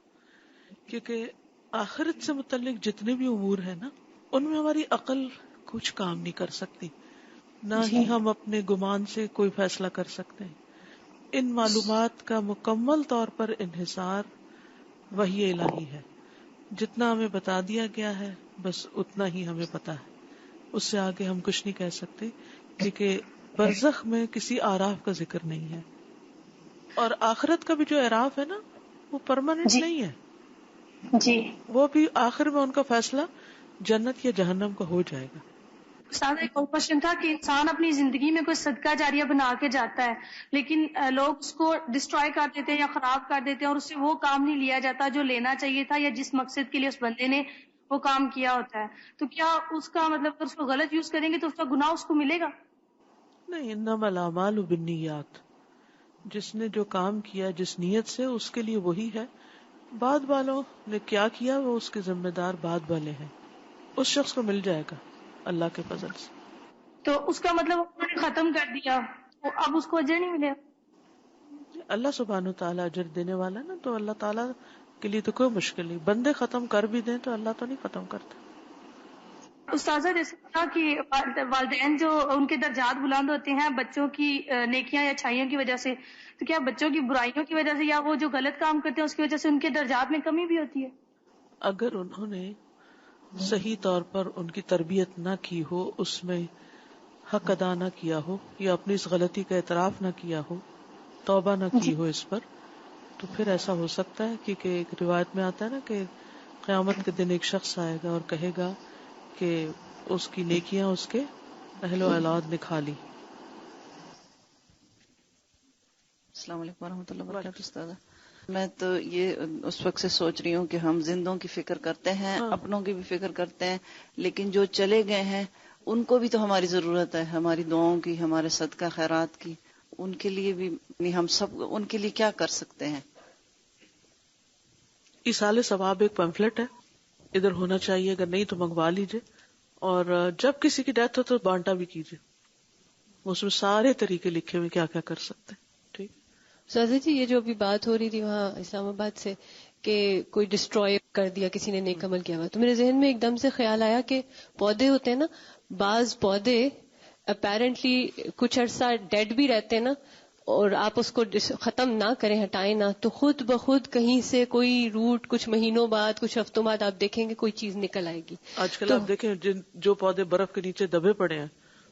کیونکہ آخرت سے متعلق جتنے بھی امور ہیں نا ان میں ہماری عقل کچھ کام نہیں کر سکتی, نہ ہی ہم اپنے گمان سے کوئی فیصلہ کر سکتے ہیں. ان معلومات کا مکمل طور پر انحصار وحی الہی ہے. جتنا ہمیں بتا دیا گیا ہے بس اتنا ہی ہمیں پتا ہے, اس سے آگے ہم کچھ نہیں کہہ سکتے, کیونکہ برزخ میں کسی آراف کا ذکر نہیں ہے. اور آخرت کا بھی جو اعراف ہے نا وہ پرماننٹ نہیں ہے جی, وہ بھی آخر میں ان کا فیصلہ جنت یا جہنم کا ہو جائے گا. استاد ایک اور کوشچن تھا کہ انسان اپنی زندگی میں کوئی صدقہ جاریہ بنا کے جاتا ہے لیکن لوگ اس کو ڈسٹروائے کر دیتے ہیں یا خراب کر دیتے ہیں اور اس سے وہ کام نہیں لیا جاتا جو لینا چاہیے تھا یا جس مقصد کے لیے اس بندے نے وہ کام کیا ہوتا ہے, تو کیا اس کا مطلب اگر اس کو غلط یوز کریں گے تو اس کا گناہ اس کو ملے گا؟ نہیں, انما الاعمال بالنیات, جس نے جو کام کیا جس نیت سے اس کے لیے وہی ہے. بعد والوں نے کیا کیا وہ اس کے ذمہ دار بعد والے ہیں, اس شخص کو مل جائے گا اللہ کے فضل سے. تو اس کا مطلب انہوں نے ختم کر دیا, اب اس کو اجر نہیں ملے. اللہ سبحانہ تعالیٰ اجر دینے والا نا, تو اللہ تعالیٰ کے لیے تو کوئی مشکل نہیں. بندے ختم کر بھی دیں تو اللہ تو نہیں ختم کرتا. استاذہ جیسے کہا کہ والدین جو ان کے درجات بلند ہوتے ہیں بچوں کی نیکیاں یا اچھائیوں کی وجہ سے، تو کیا بچوں کی برائیوں کی وجہ سے یا وہ جو غلط کام کرتے ہیں اس کی وجہ سے ان کے درجات میں کمی بھی ہوتی ہے؟ اگر انہوں نے صحیح طور پر ان کی تربیت نہ کی ہو، اس میں حق ادا نہ کیا ہو، یا اپنی اس غلطی کا اعتراف نہ کیا ہو، توبہ نہ کی ہو اس پر، تو پھر ایسا ہو سکتا ہے کیونکہ ایک روایت میں آتا ہے نا کہ قیامت کے دن ایک شخص آئے گا اور کہے گا کہ اس کی نیکیاں اس کے اہل و اولاد نے کھا لی. السلام علیکم ورحمۃ اللہ وبرکاتہ. استاد میں تو یہ اس وقت سے سوچ رہی ہوں کہ ہم زندوں کی فکر کرتے ہیں، اپنوں کی بھی فکر کرتے ہیں، لیکن جو چلے گئے ہیں ان کو بھی تو ہماری ضرورت ہے، ہماری دعاؤں کی، ہمارے صدقہ خیرات کی. ان کے لیے بھی ہم سب ان کے لیے کیا کر سکتے ہیں؟ ایصال ثواب ایک پمفلٹ ہے، ادھر ہونا چاہیے، اگر نہیں تو منگوا لیجئے، اور جب کسی کی ڈیتھ ہو تو بانٹا بھی کیجئے. اس میں سارے طریقے لکھے ہوئے کیا کیا کر سکتے ہیں. ٹھیک سازا جی، یہ جو ابھی بات ہو رہی تھی وہاں اسلام آباد سے کہ کوئی ڈسٹروائے کر دیا کسی نے نیک عمل کیا ہوا، تو میرے ذہن میں ایک دم سے خیال آیا کہ پودے ہوتے ہیں نا، بعض پودے اپیرنٹلی کچھ عرصہ ڈیڈ بھی رہتے ہیں نا، اور آپ اس کو ختم نہ کریں، ہٹائیں نہ، تو خود بخود کہیں سے کوئی روٹ کچھ مہینوں بعد، کچھ ہفتوں بعد آپ دیکھیں گے کوئی چیز نکل آئے گی. آج کل آپ دیکھیں جو پودے برف کے نیچے دبے پڑے ہیں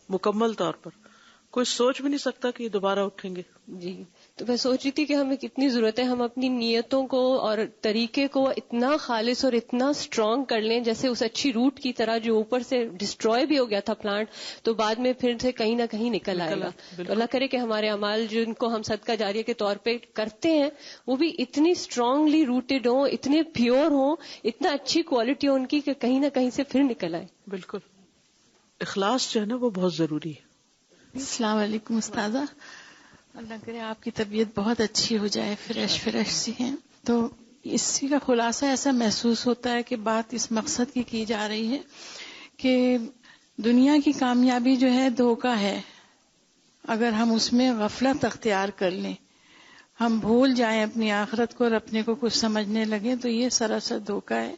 مکمل طور پر، کوئی سوچ بھی نہیں سکتا کہ یہ دوبارہ اٹھیں گے. جی، تو میں سوچ رہی تھی کہ ہمیں کتنی ضرورت ہے ہم اپنی نیتوں کو اور طریقے کو اتنا خالص اور اتنا اسٹرانگ کر لیں، جیسے اس اچھی روٹ کی طرح جو اوپر سے ڈسٹروائے بھی ہو گیا تھا پلانٹ، تو بعد میں پھر سے کہیں نہ کہیں نکل آئے گا. تو اللہ کرے کہ ہمارے اعمال جن کو ہم صدقہ جاریہ کے طور پہ کرتے ہیں وہ بھی اتنی اسٹرانگلی روٹیڈ ہوں، اتنے پیور ہوں، اتنا اچھی کوالٹی ہو ان کی کہ کہیں نہ کہیں سے پھر نکل آئے. بالکل، اخلاص جو ہے نا وہ بہت ضروری ہے. السلام علیکم استاذہ، اللہ کرے آپ کی طبیعت بہت اچھی ہو جائے، فریش سی ہیں. تو اسی کا خلاصہ ایسا محسوس ہوتا ہے کہ بات اس مقصد کی جا رہی ہے کہ دنیا کی کامیابی جو ہے دھوکہ ہے. اگر ہم اس میں غفلت اختیار کر لیں، ہم بھول جائیں اپنی آخرت کو اور اپنے کو کچھ سمجھنے لگیں، تو یہ سراسر دھوکہ ہے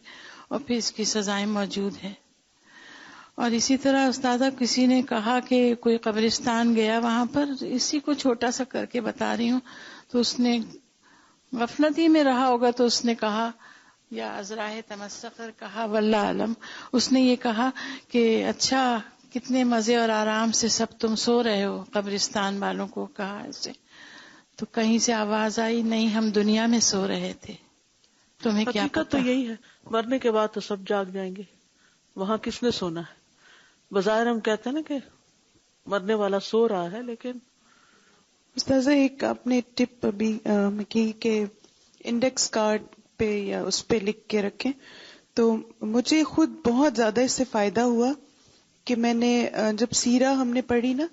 اور پھر اس کی سزائیں موجود ہیں. اور اسی طرح استاذہ کسی نے کہا کہ کوئی قبرستان گیا، وہاں پر اسی کو چھوٹا سا کر کے بتا رہی ہوں، تو اس نے غفلت ہی میں رہا ہوگا، تو اس نے کہا یا ازراہ تمسخر کہا واللہ علم، اس نے یہ کہا کہ اچھا کتنے مزے اور آرام سے سب تم سو رہے ہو. قبرستان والوں کو کہا ایسے، تو کہیں سے آواز آئی نہیں ہم دنیا میں سو رہے تھے. تمہیں کیا پتہ؟ تو یہی ہے، مرنے کے بعد تو سب جاگ جائیں گے، وہاں کس نے سونا ہے؟ بظاہر ہم کہتے ہیں نا کہ مرنے والا سو رہا ہے، لیکن استاذہ ایک آپ نے ٹپ ابھی کی کہ انڈیکس کارڈ پہ یا اس پہ لکھ کے رکھیں، تو مجھے خود بہت زیادہ اس سے فائدہ ہوا کہ میں نے جب سیرہ ہم نے پڑھی نا،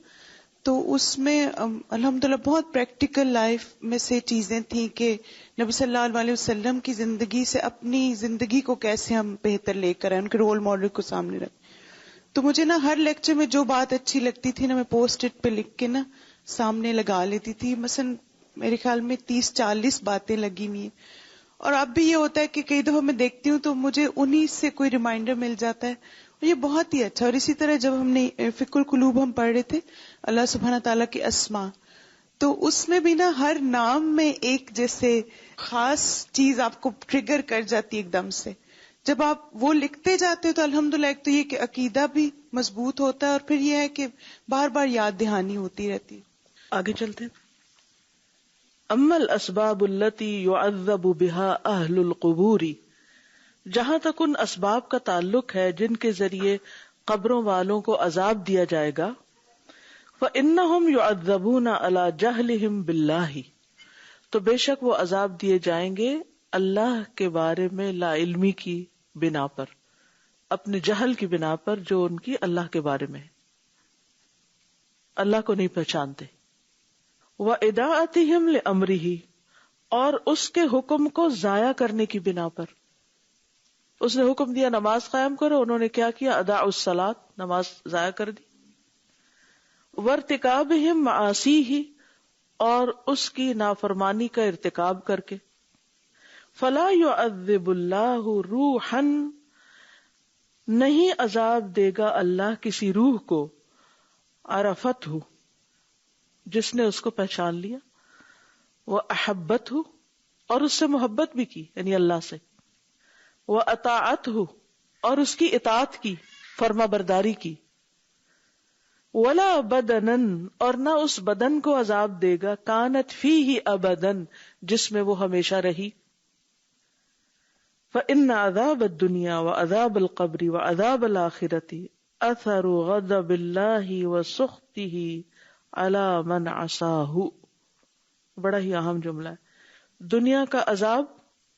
تو اس میں الحمدللہ بہت پریکٹیکل لائف میں سے چیزیں تھیں کہ نبی صلی اللہ علیہ وسلم کی زندگی سے اپنی زندگی کو کیسے ہم بہتر لے کر آئیں، ان کے رول ماڈل کو سامنے رکھ. تو مجھے نا ہر لیکچر میں جو بات اچھی لگتی تھی نا، میں پوسٹ اٹ پہ لکھ کے نا سامنے لگا لیتی تھی. مثلا میرے خیال میں 30-40 باتیں لگی ہوئی ہیں. اور اب بھی یہ ہوتا ہے کہ کئی دفعہ میں دیکھتی ہوں تو مجھے انہی سے کوئی ریمائنڈر مل جاتا ہے، اور یہ بہت ہی اچھا. اور اسی طرح جب ہم نے فقہ القلوب ہم پڑھ رہے تھے اللہ سبحانہ تعالیٰ کے اسماء، تو اس میں بھی نا ہر نام میں ایک جیسے خاص چیز آپ کو ٹریگر کر جاتی ایک دم سے. جب آپ وہ لکھتے جاتے ہو تو الحمدللہ ایک تو یہ کہ عقیدہ بھی مضبوط ہوتا ہے، اور پھر یہ ہے کہ بار بار یاد دہانی ہوتی رہتی. آگے چلتے ہیں. اما الاسباب التي يعذب بها اہل القبور، جہاں تک ان اسباب کا تعلق ہے جن کے ذریعے قبروں والوں کو عذاب دیا جائے گا، فإنهم يعذبون على جهلهم بالله، تو بے شک وہ عذاب دیے جائیں گے اللہ کے بارے میں لا علمی کی بنا پر، اپنے جہل کی بنا پر جو ان کی اللہ کے بارے میں ہے، اللہ کو نہیں پہچانتے. وَإِدَاعَتِهِمْ لِأَمْرِهِ، اور اس کے حکم کو ضائع کرنے کی بنا پر. اس نے حکم دیا نماز قائم کرو، انہوں نے کیا کیا؟ اضاعوا الصلاۃ، نماز ضائع کر دی. وَارْتِكَابِهِمْ مَعَاصِيهِ، اور اس کی نافرمانی کا ارتکاب کر کے. فَلَا يُعَذِّبُ اللَّهُ رُوحًا، نہیں عذاب دے گا اللہ کسی روح کو عرفت ہو، جس نے اس کو پہچان لیا، وہ احبت ہو، اور اس سے محبت بھی کی یعنی اللہ سے، وہ اطاعت ہو، اور اس کی اطاعت کی، فرما برداری کی، ولا بدنن، اور نہ اس بدن کو عذاب دے گا کانت فیہ ابدن، جس میں وہ ہمیشہ رہی، فإن عذاب الدنیا وعذاب القبر وعذاب الآخرة اثر غضب اللہ وسخطہ علی من عصاہ. بڑا ہی اہم جملہ ہے. دنیا کا عذاب،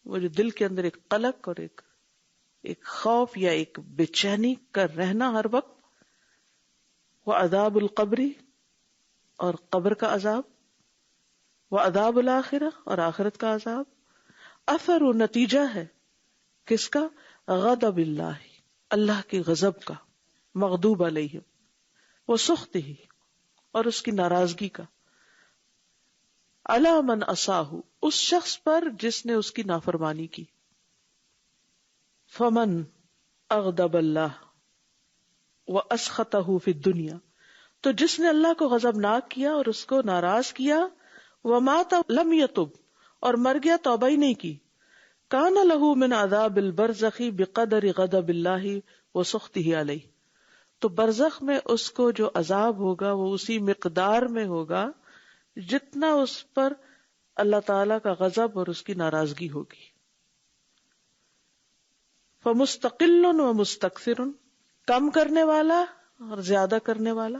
وہ جو دل کے اندر ایک قلق اور ایک خوف یا ایک بے چینی کا رہنا ہر وقت، وعذاب القبر، اور قبر کا عذاب، وعذاب الآخرہ، اور آخرت کا عذاب، اثر و نتیجہ ہے کس کا؟ غضب اللہ، اللہ کی غضب کا، مغضوب علیہ، وہ سخط ہی، اور اس کی ناراضگی کا، علی من عصاہ، اس شخص پر جس نے اس کی نافرمانی کی. فمن اغضب اللہ واسخطہ فی الدنیا، تو جس نے اللہ کو غضبناک کیا اور اس کو ناراض کیا، ومات لم یتب، اور مر گیا توبہ ہی نہیں کی، کان لہ من عذاب البرزخ بقدر غضب اللہ وسخطہ علیہ، تو برزخ میں اس کو جو عذاب ہوگا وہ اسی مقدار میں ہوگا جتنا اس پر اللہ تعالی کا غضب اور اس کی ناراضگی ہوگی. فمستقل و مستکثر، کم کرنے والا اور زیادہ کرنے والا،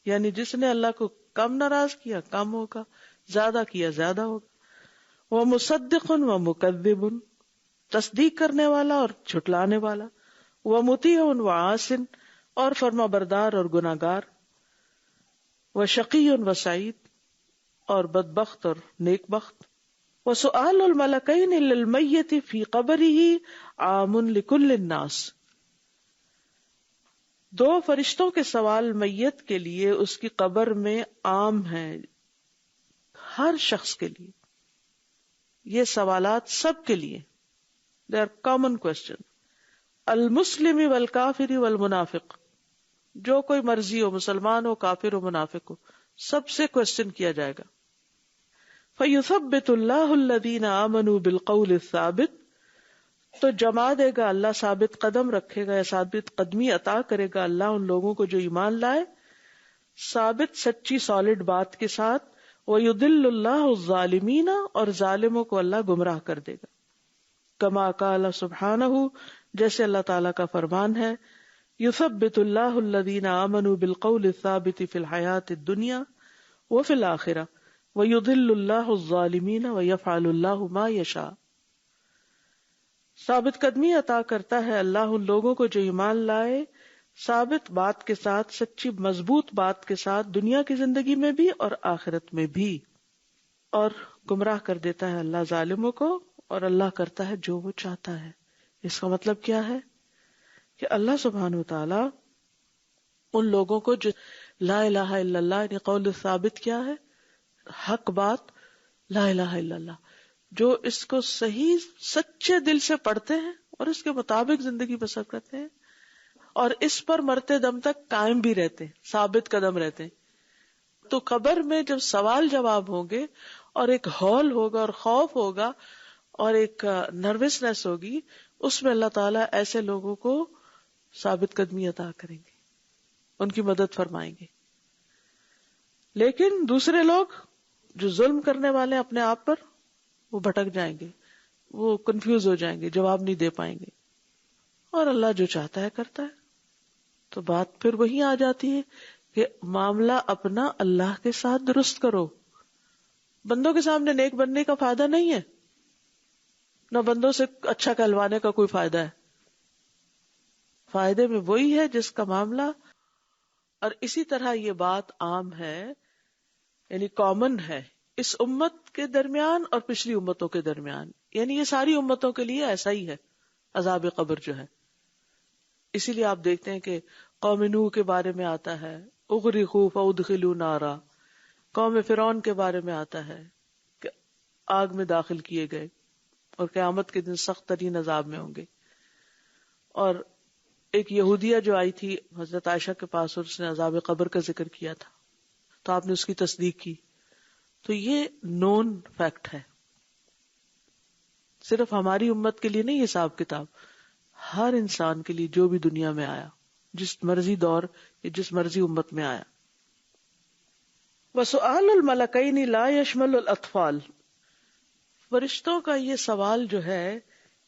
یعنی جس نے اللہ کو کم ناراض کیا کم ہوگا، زیادہ کیا زیادہ ہوگا. ومصدق و مکذب، تصدیق کرنے والا اور جھٹلانے والا. ومطیع و عاصن، اور فرما بردار اور گناہگار. وشقی و سعید، اور بدبخت اور نیک بخت. وسؤال الملکین للمیت فی قبرہ عام لکل الناس، دو فرشتوں کے سوال میت کے لیے اس کی قبر میں عام ہیں، ہر شخص کے لیے. یہ سوالات سب کے لیے، دے آر کامن کوسچن. المسلم والکافر والمنافق، جو کوئی مرضی ہو، مسلمان ہو، کافر ہو، منافق ہو، سب سے کوسچن کیا جائے گا. فَيُثَبِّتُ اللَّهُ الَّذِينَ آمَنُوا بِالْقَوْلِ الثَّابِتِ، تو جما دے گا اللہ، ثابت قدم رکھے گا یا ثابت قدمی عطا کرے گا اللہ ان لوگوں کو جو ایمان لائے ثابت سچی سالڈ بات کے ساتھ. وَيُضِلُّ اللَّهُ الظَّالِمِينَ، اور ظالموں کو اللہ گمراہ کر دے گا. کما قال سبحانہ، جیسے اللہ تعالیٰ کا فرمان ہے، یثبت اللہ الذین آمنوا بالقول الثابت فی الحیاۃ الدنیا وفی الآخرہ ویضل اللہ الظالمین ویفعل اللہ ما یشاء. ثابت قدمی عطا کرتا ہے اللہ ان لوگوں کو جو ایمان لائے ثابت بات کے ساتھ، سچی مضبوط بات کے ساتھ، دنیا کی زندگی میں بھی اور آخرت میں بھی. اور گمراہ کر دیتا ہے اللہ ظالموں کو، اور اللہ کرتا ہے جو وہ چاہتا ہے. اس کا مطلب کیا ہے کہ اللہ سبحانہ وتعالی ان لوگوں کو جو لا الہ الا اللہ یعنی قول ثابت کیا ہے، حق بات لا الہ الا اللہ، جو اس کو صحیح سچے دل سے پڑھتے ہیں اور اس کے مطابق زندگی بسر کرتے ہیں اور اس پر مرتے دم تک قائم بھی رہتے ہیں، ثابت قدم رہتے ہیں. تو قبر میں جب سوال جواب ہوں گے اور ایک ہول ہوگا اور خوف ہوگا اور ایک نروسنس ہوگی، اس میں اللہ تعالیٰ ایسے لوگوں کو ثابت قدمی عطا کریں گے، ان کی مدد فرمائیں گے. لیکن دوسرے لوگ جو ظلم کرنے والے اپنے آپ پر، وہ بھٹک جائیں گے، وہ کنفیوز ہو جائیں گے، جواب نہیں دے پائیں گے. اور اللہ جو چاہتا ہے کرتا ہے. تو بات پھر وہی آ جاتی ہے کہ معاملہ اپنا اللہ کے ساتھ درست کرو. بندوں کے سامنے نیک بننے کا فائدہ نہیں ہے، نہ بندوں سے اچھا کہلوانے کا کوئی فائدہ ہے. فائدے میں وہی ہے جس کا معاملہ، اور اسی طرح یہ بات عام ہے، یعنی کامن ہے اس امت کے درمیان اور پچھلی امتوں کے درمیان، یعنی یہ ساری امتوں کے لیے ایسا ہی ہے عذاب قبر جو ہے. اسی لیے آپ دیکھتے ہیں کہ قوم نوح کے بارے میں آتا ہے اغرقوا فادخلوا نارا، قوم فرعون کے بارے میں آتا ہے کہ آگ میں داخل کیے گئے اور قیامت کے دن سخت ترین عذاب میں ہوں گے. اور ایک یہودیہ جو آئی تھی حضرت عائشہ کے پاس اور اس نے عذاب قبر کا ذکر کیا تھا تو آپ نے اس کی تصدیق کی. تو یہ نون فیکٹ ہے, صرف ہماری امت کے لیے نہیں حساب کتاب, ہر انسان کے لیے جو بھی دنیا میں آیا, جس مرضی دور یا جس مرضی امت میں آیا. وسؤال الملکین لا یشمل الاطفال, فرشتوں کا یہ سوال جو ہے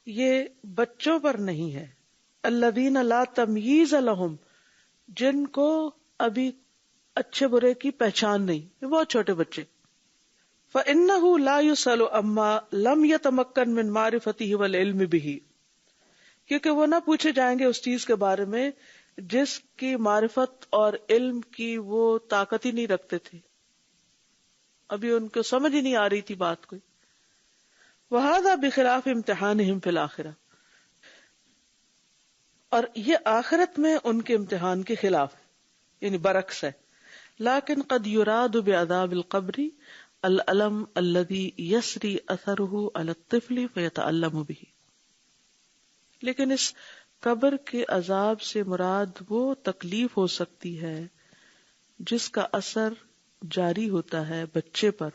یہ بچوں پر نہیں ہے. الذین لا تمییز لہم, جن کو ابھی اچھے برے کی پہچان نہیں, بہت چھوٹے بچے. فإنہ لا یسأل اما لم یتمکن من معرفتہ والعلم بہ, کیونکہ وہ نہ پوچھے جائیں گے اس چیز کے بارے میں جس کی معرفت اور علم کی وہ طاقت ہی نہیں رکھتے تھے, ابھی ان کو سمجھ ہی نہیں آ رہی تھی بات کوئی. وَهَذَا بِخِلَافِ امْتِحَانِهِمْ فِي الْآخِرَةِ, اور یہ آخرت میں ان کے امتحان کے خلاف یعنی برعکس ہے. لیکن قد یراد بعذاب القبر الالم الذي يسري اثره على الطفل فيتألم به, لیکن اس قبر کے عذاب سے مراد وہ تکلیف ہو سکتی ہے جس کا اثر جاری ہوتا ہے بچے پر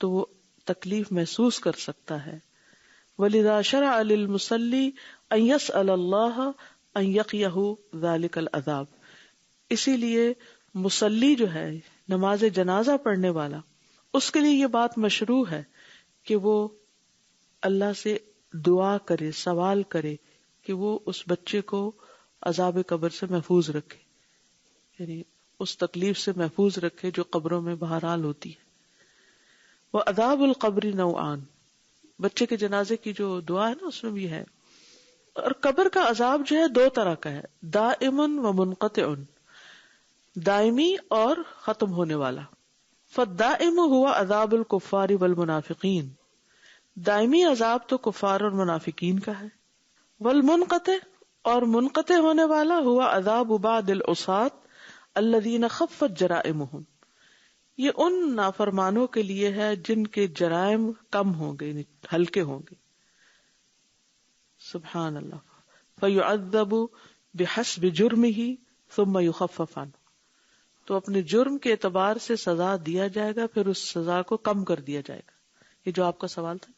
تو وہ تکلیف محسوس کر سکتا ہے. وَلِذَا شَرَعَ لِلْمُصَلِّي أَن يَسْأَلَ اللَّهَ أَن يَقِيَهُ ذَلِكَ الْعَذَابِ, اسی لیے مصلی جو ہے نماز جنازہ پڑھنے والا, اس کے لیے یہ بات مشروع ہے کہ وہ اللہ سے دعا کرے, سوال کرے کہ وہ اس بچے کو عذاب قبر سے محفوظ رکھے, یعنی اس تکلیف سے محفوظ رکھے جو قبروں میں بہرحال ہوتی ہے. وَعَذَابُ الْقَبْرِ نَوْعَانِ, بچے کے جنازے کی جو دعا ہے نا اس میں بھی ہے. اور قبر کا عذاب جو ہے دو طرح کا ہے, دائم و منقطع, دائمی اور ختم ہونے والا. فالدائم ہوا عذاب الکفار والمنافقین, دائمی عذاب تو کفار اور منافقین کا ہے. والمنقطع, اور منقطع ہونے والا ہوا عذاب بعض العصاة الذین خفت جرائمہم, یہ ان نافرمانوں کے لیے ہے جن کے جرائم کم ہوں گے, یعنی ہلکے ہوں گے. سبحان اللہ. فیعذب بحسب جرمہ ثم یخفف عنہ, تو اپنے جرم کے اعتبار سے سزا دیا جائے گا, پھر اس سزا کو کم کر دیا جائے گا. یہ جو آپ کا سوال تھا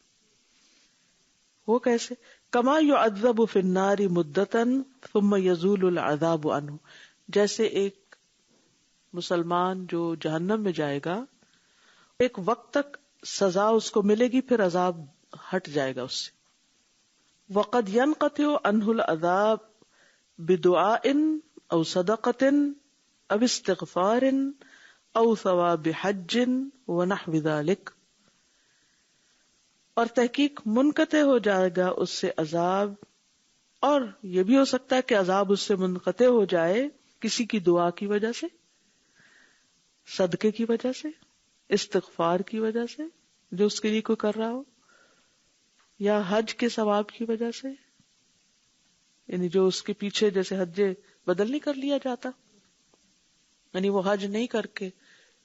وہ کیسے؟ کما یعذب فی النار مدتا ثم یزول العذاب عنہ, جیسے ایک مسلمان جو جہنم میں جائے گا ایک وقت تک سزا اس کو ملے گی, پھر عذاب ہٹ جائے گا اس سے. وقد ينقطع عنہ العذاب بدعاء او صدقۃ او استغفار او ثواب حج ونحو ذلک, اور تحقیق منقطع ہو جائے گا اس سے عذاب, اور یہ بھی ہو سکتا ہے کہ عذاب اس سے منقطع ہو جائے کسی کی دعا کی وجہ سے, صدقے کی وجہ سے, استغفار کی وجہ سے جو اس کے لیے کوئی کر رہا ہو, یا حج کے ثواب کی وجہ سے, یعنی جو اس کے پیچھے جیسے حج بدل نہیں کر لیا جاتا, یعنی وہ حج نہیں کر کے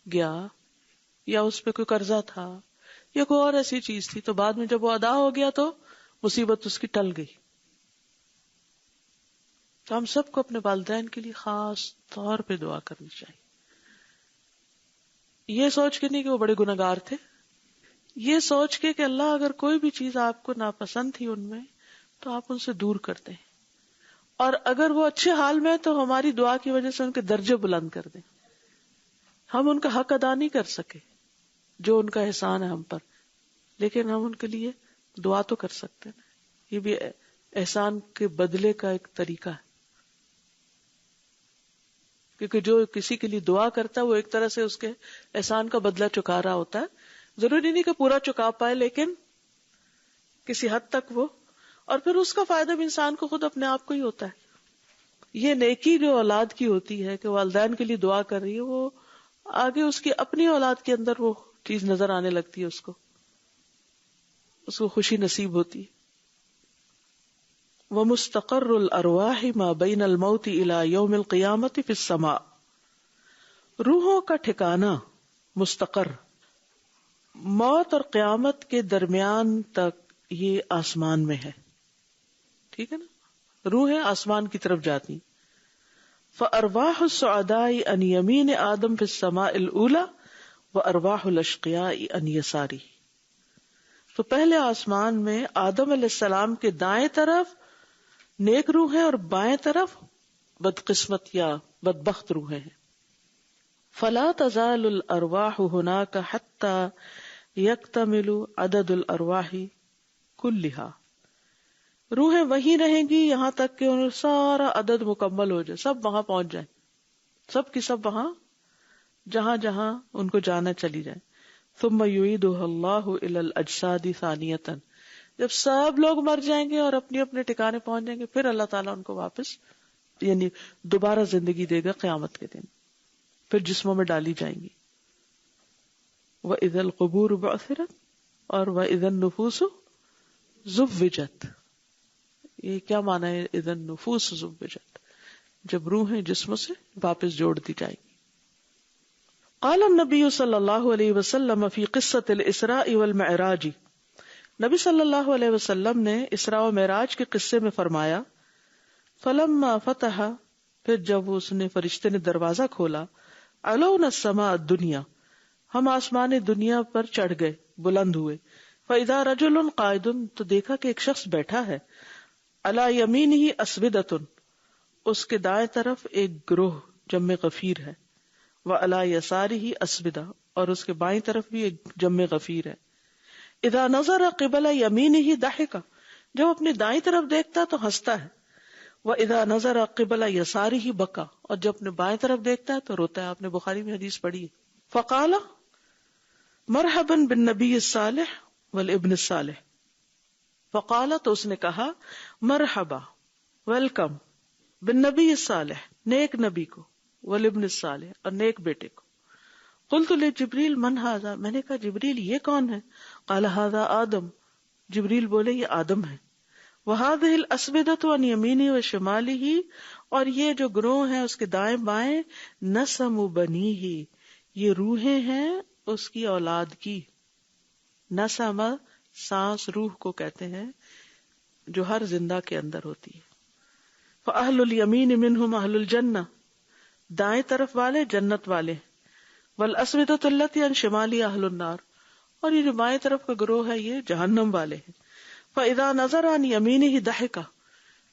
گیا یا اس پہ کوئی قرضہ تھا یا کوئی اور ایسی چیز تھی, تو بعد میں جب وہ ادا ہو گیا تو مصیبت اس کی ٹل گئی. تو ہم سب کو اپنے والدین کے لیے خاص طور پہ دعا کرنی چاہیے, یہ سوچ کے نہیں کہ وہ بڑے گناہگار تھے, یہ سوچ کے کہ اللہ اگر کوئی بھی چیز آپ کو ناپسند تھی ان میں تو آپ ان سے دور کرتے ہیں, اور اگر وہ اچھے حال میں تو ہماری دعا کی وجہ سے ان کے درجے بلند کر دیں. ہم ان کا حق ادا نہیں کر سکے جو ان کا احسان ہے ہم پر, لیکن ہم ان کے لیے دعا تو کر سکتے ہیں. یہ بھی احسان کے بدلے کا ایک طریقہ ہے, کیونکہ جو کسی کے لیے دعا کرتا ہے وہ ایک طرح سے اس کے احسان کا بدلہ چکا رہا ہوتا ہے. ضروری نہیں کہ پورا چکا پائے, لیکن کسی حد تک وہ, اور پھر اس کا فائدہ بھی انسان کو خود اپنے آپ کو ہی ہوتا ہے. یہ نیکی جو اولاد کی ہوتی ہے کہ والدین کے لیے دعا کر رہی ہے, وہ آگے اس کی اپنی اولاد کے اندر وہ چیز نظر آنے لگتی ہے, اس کو خوشی نصیب ہوتی ہے. وَمُسْتَقَرُّ الْأَرْوَاحِ مَا بَيْنَ الْمَوْتِ إِلَى يَوْمِ الْقِيَامَةِ فِي السَّمَاءِ, روحوں کا ٹھکانہ مستقر موت اور قیامت کے درمیان تک یہ آسمان میں ہے. ٹھیک ہے نا, روحیں آسمان کی طرف جاتی. فارواح السعداء عن یمین آدم فی السماء الاولی وارواح الاشقیاء عن یساری. تو پہلے آسمان میں آدم علیہ السلام کے دائیں طرف نیک روحیں اور بائیں طرف بدقسمت یا بدبخت روحیں ہیں. فلا تزال الارواح هناك حتى يكتمل عدد الارواح كلها. روحیں وہیں رہیں گی یہاں تک کہ ان سارا عدد مکمل ہو جائے, سب وہاں پہنچ جائیں, سب کی سب وہاں جہاں جہاں ان کو جانا چلی جائیں. ثم يعيدها الله الى الاجساد ثانیۃ. جب سب لوگ مر جائیں گے اور اپنے اپنے ٹھکانے پہنچ جائیں گے, پھر اللہ تعالیٰ ان کو واپس یعنی دوبارہ زندگی دے گا قیامت کے دن, پھر جسموں میں ڈالی جائیں گی. وَإِذَا الْقُبُورُ بُعْثِرَتْ اور وَإِذَا النُّفُوسُ زُوِّجَتْ. یہ کیا معنی ہے اذا النفوس زوجت؟ جب روحیں جسموں سے واپس جوڑ دی جائیں گی. قال النبی صلی اللہ علیہ وسلم فی قصۃ الاسراء والمعراج. نبی صلی اللہ علیہ وسلم نے اسراء و معراج کے قصے میں فرمایا, فلما فتح, پھر جب اس نے فرشتے نے دروازہ کھولا, علونا السماء الدنیا, ہم آسمان دنیا پر چڑھ گئے, بلند ہوئے. فاذا رجل قائد, تو دیکھا کہ ایک شخص بیٹھا ہے, علی یمینہ اسودۃ, اس کے دائیں طرف ایک گروہ جمع غفیر ہے, وعلی یسارہ اسودہ, اور اس کے بائیں طرف بھی ایک جمع غفیر ہے. اذا نظر قبل یمینہ ضحک, جب اپنی دائیں طرف دیکھتا تو ہنستا ہے. وَإِذَا نَظَرَ قِبَلَ يَسَارِهِ بَكَى, اور جب اپنے بائیں طرف دیکھتا ہے تو روتا ہے. آپ نے بخاری میں حدیث پڑھی ہے. فَقَالَ مَرْحَبًا بِالنَّبِيِّ الصَّالِحِ وَالْإِبْنِ الصَّالِحِ. فقال, تو اس نے کہا, مرحبا, ویلکم, بالنبی الصالح, نیک نبی کو, والابن الصالح, اور نیک بیٹے کو. قلت لجبریل من ھذا, میں نے کہا جبریل یہ کون ہے؟ قال ھذا آدم, جبریل بولے یہ آدم ہے. وَهَذِهِ الْأَسْوِدَةُ عَنْ يَمِينِهِ وَشِمَالِهِ, اور یہ جو گروہ ہیں اس کے دائیں بائیں, نسم بنیہ, یہ روحیں ہیں اس کی اولاد کی. نسم سانس روح کو کہتے ہیں جو ہر زندہ کے اندر ہوتی ہے. فَأَهْلُ الْيَمِينِ مِنْهُمْ أَهْلُ الْجَنَّةِ, دائیں طرف والے جنت والے. وَالْأَسْوِدَةُ الَّتِي عَنْ شِمَالِهِ أَهْلُ النَّارِ, اور یہ جو بائیں طرف کا گروہ ہے یہ جہنم والے ہیں. فَإِذَا نَظَرَ عَنْ يَمِينِهِ ضَحِكَ,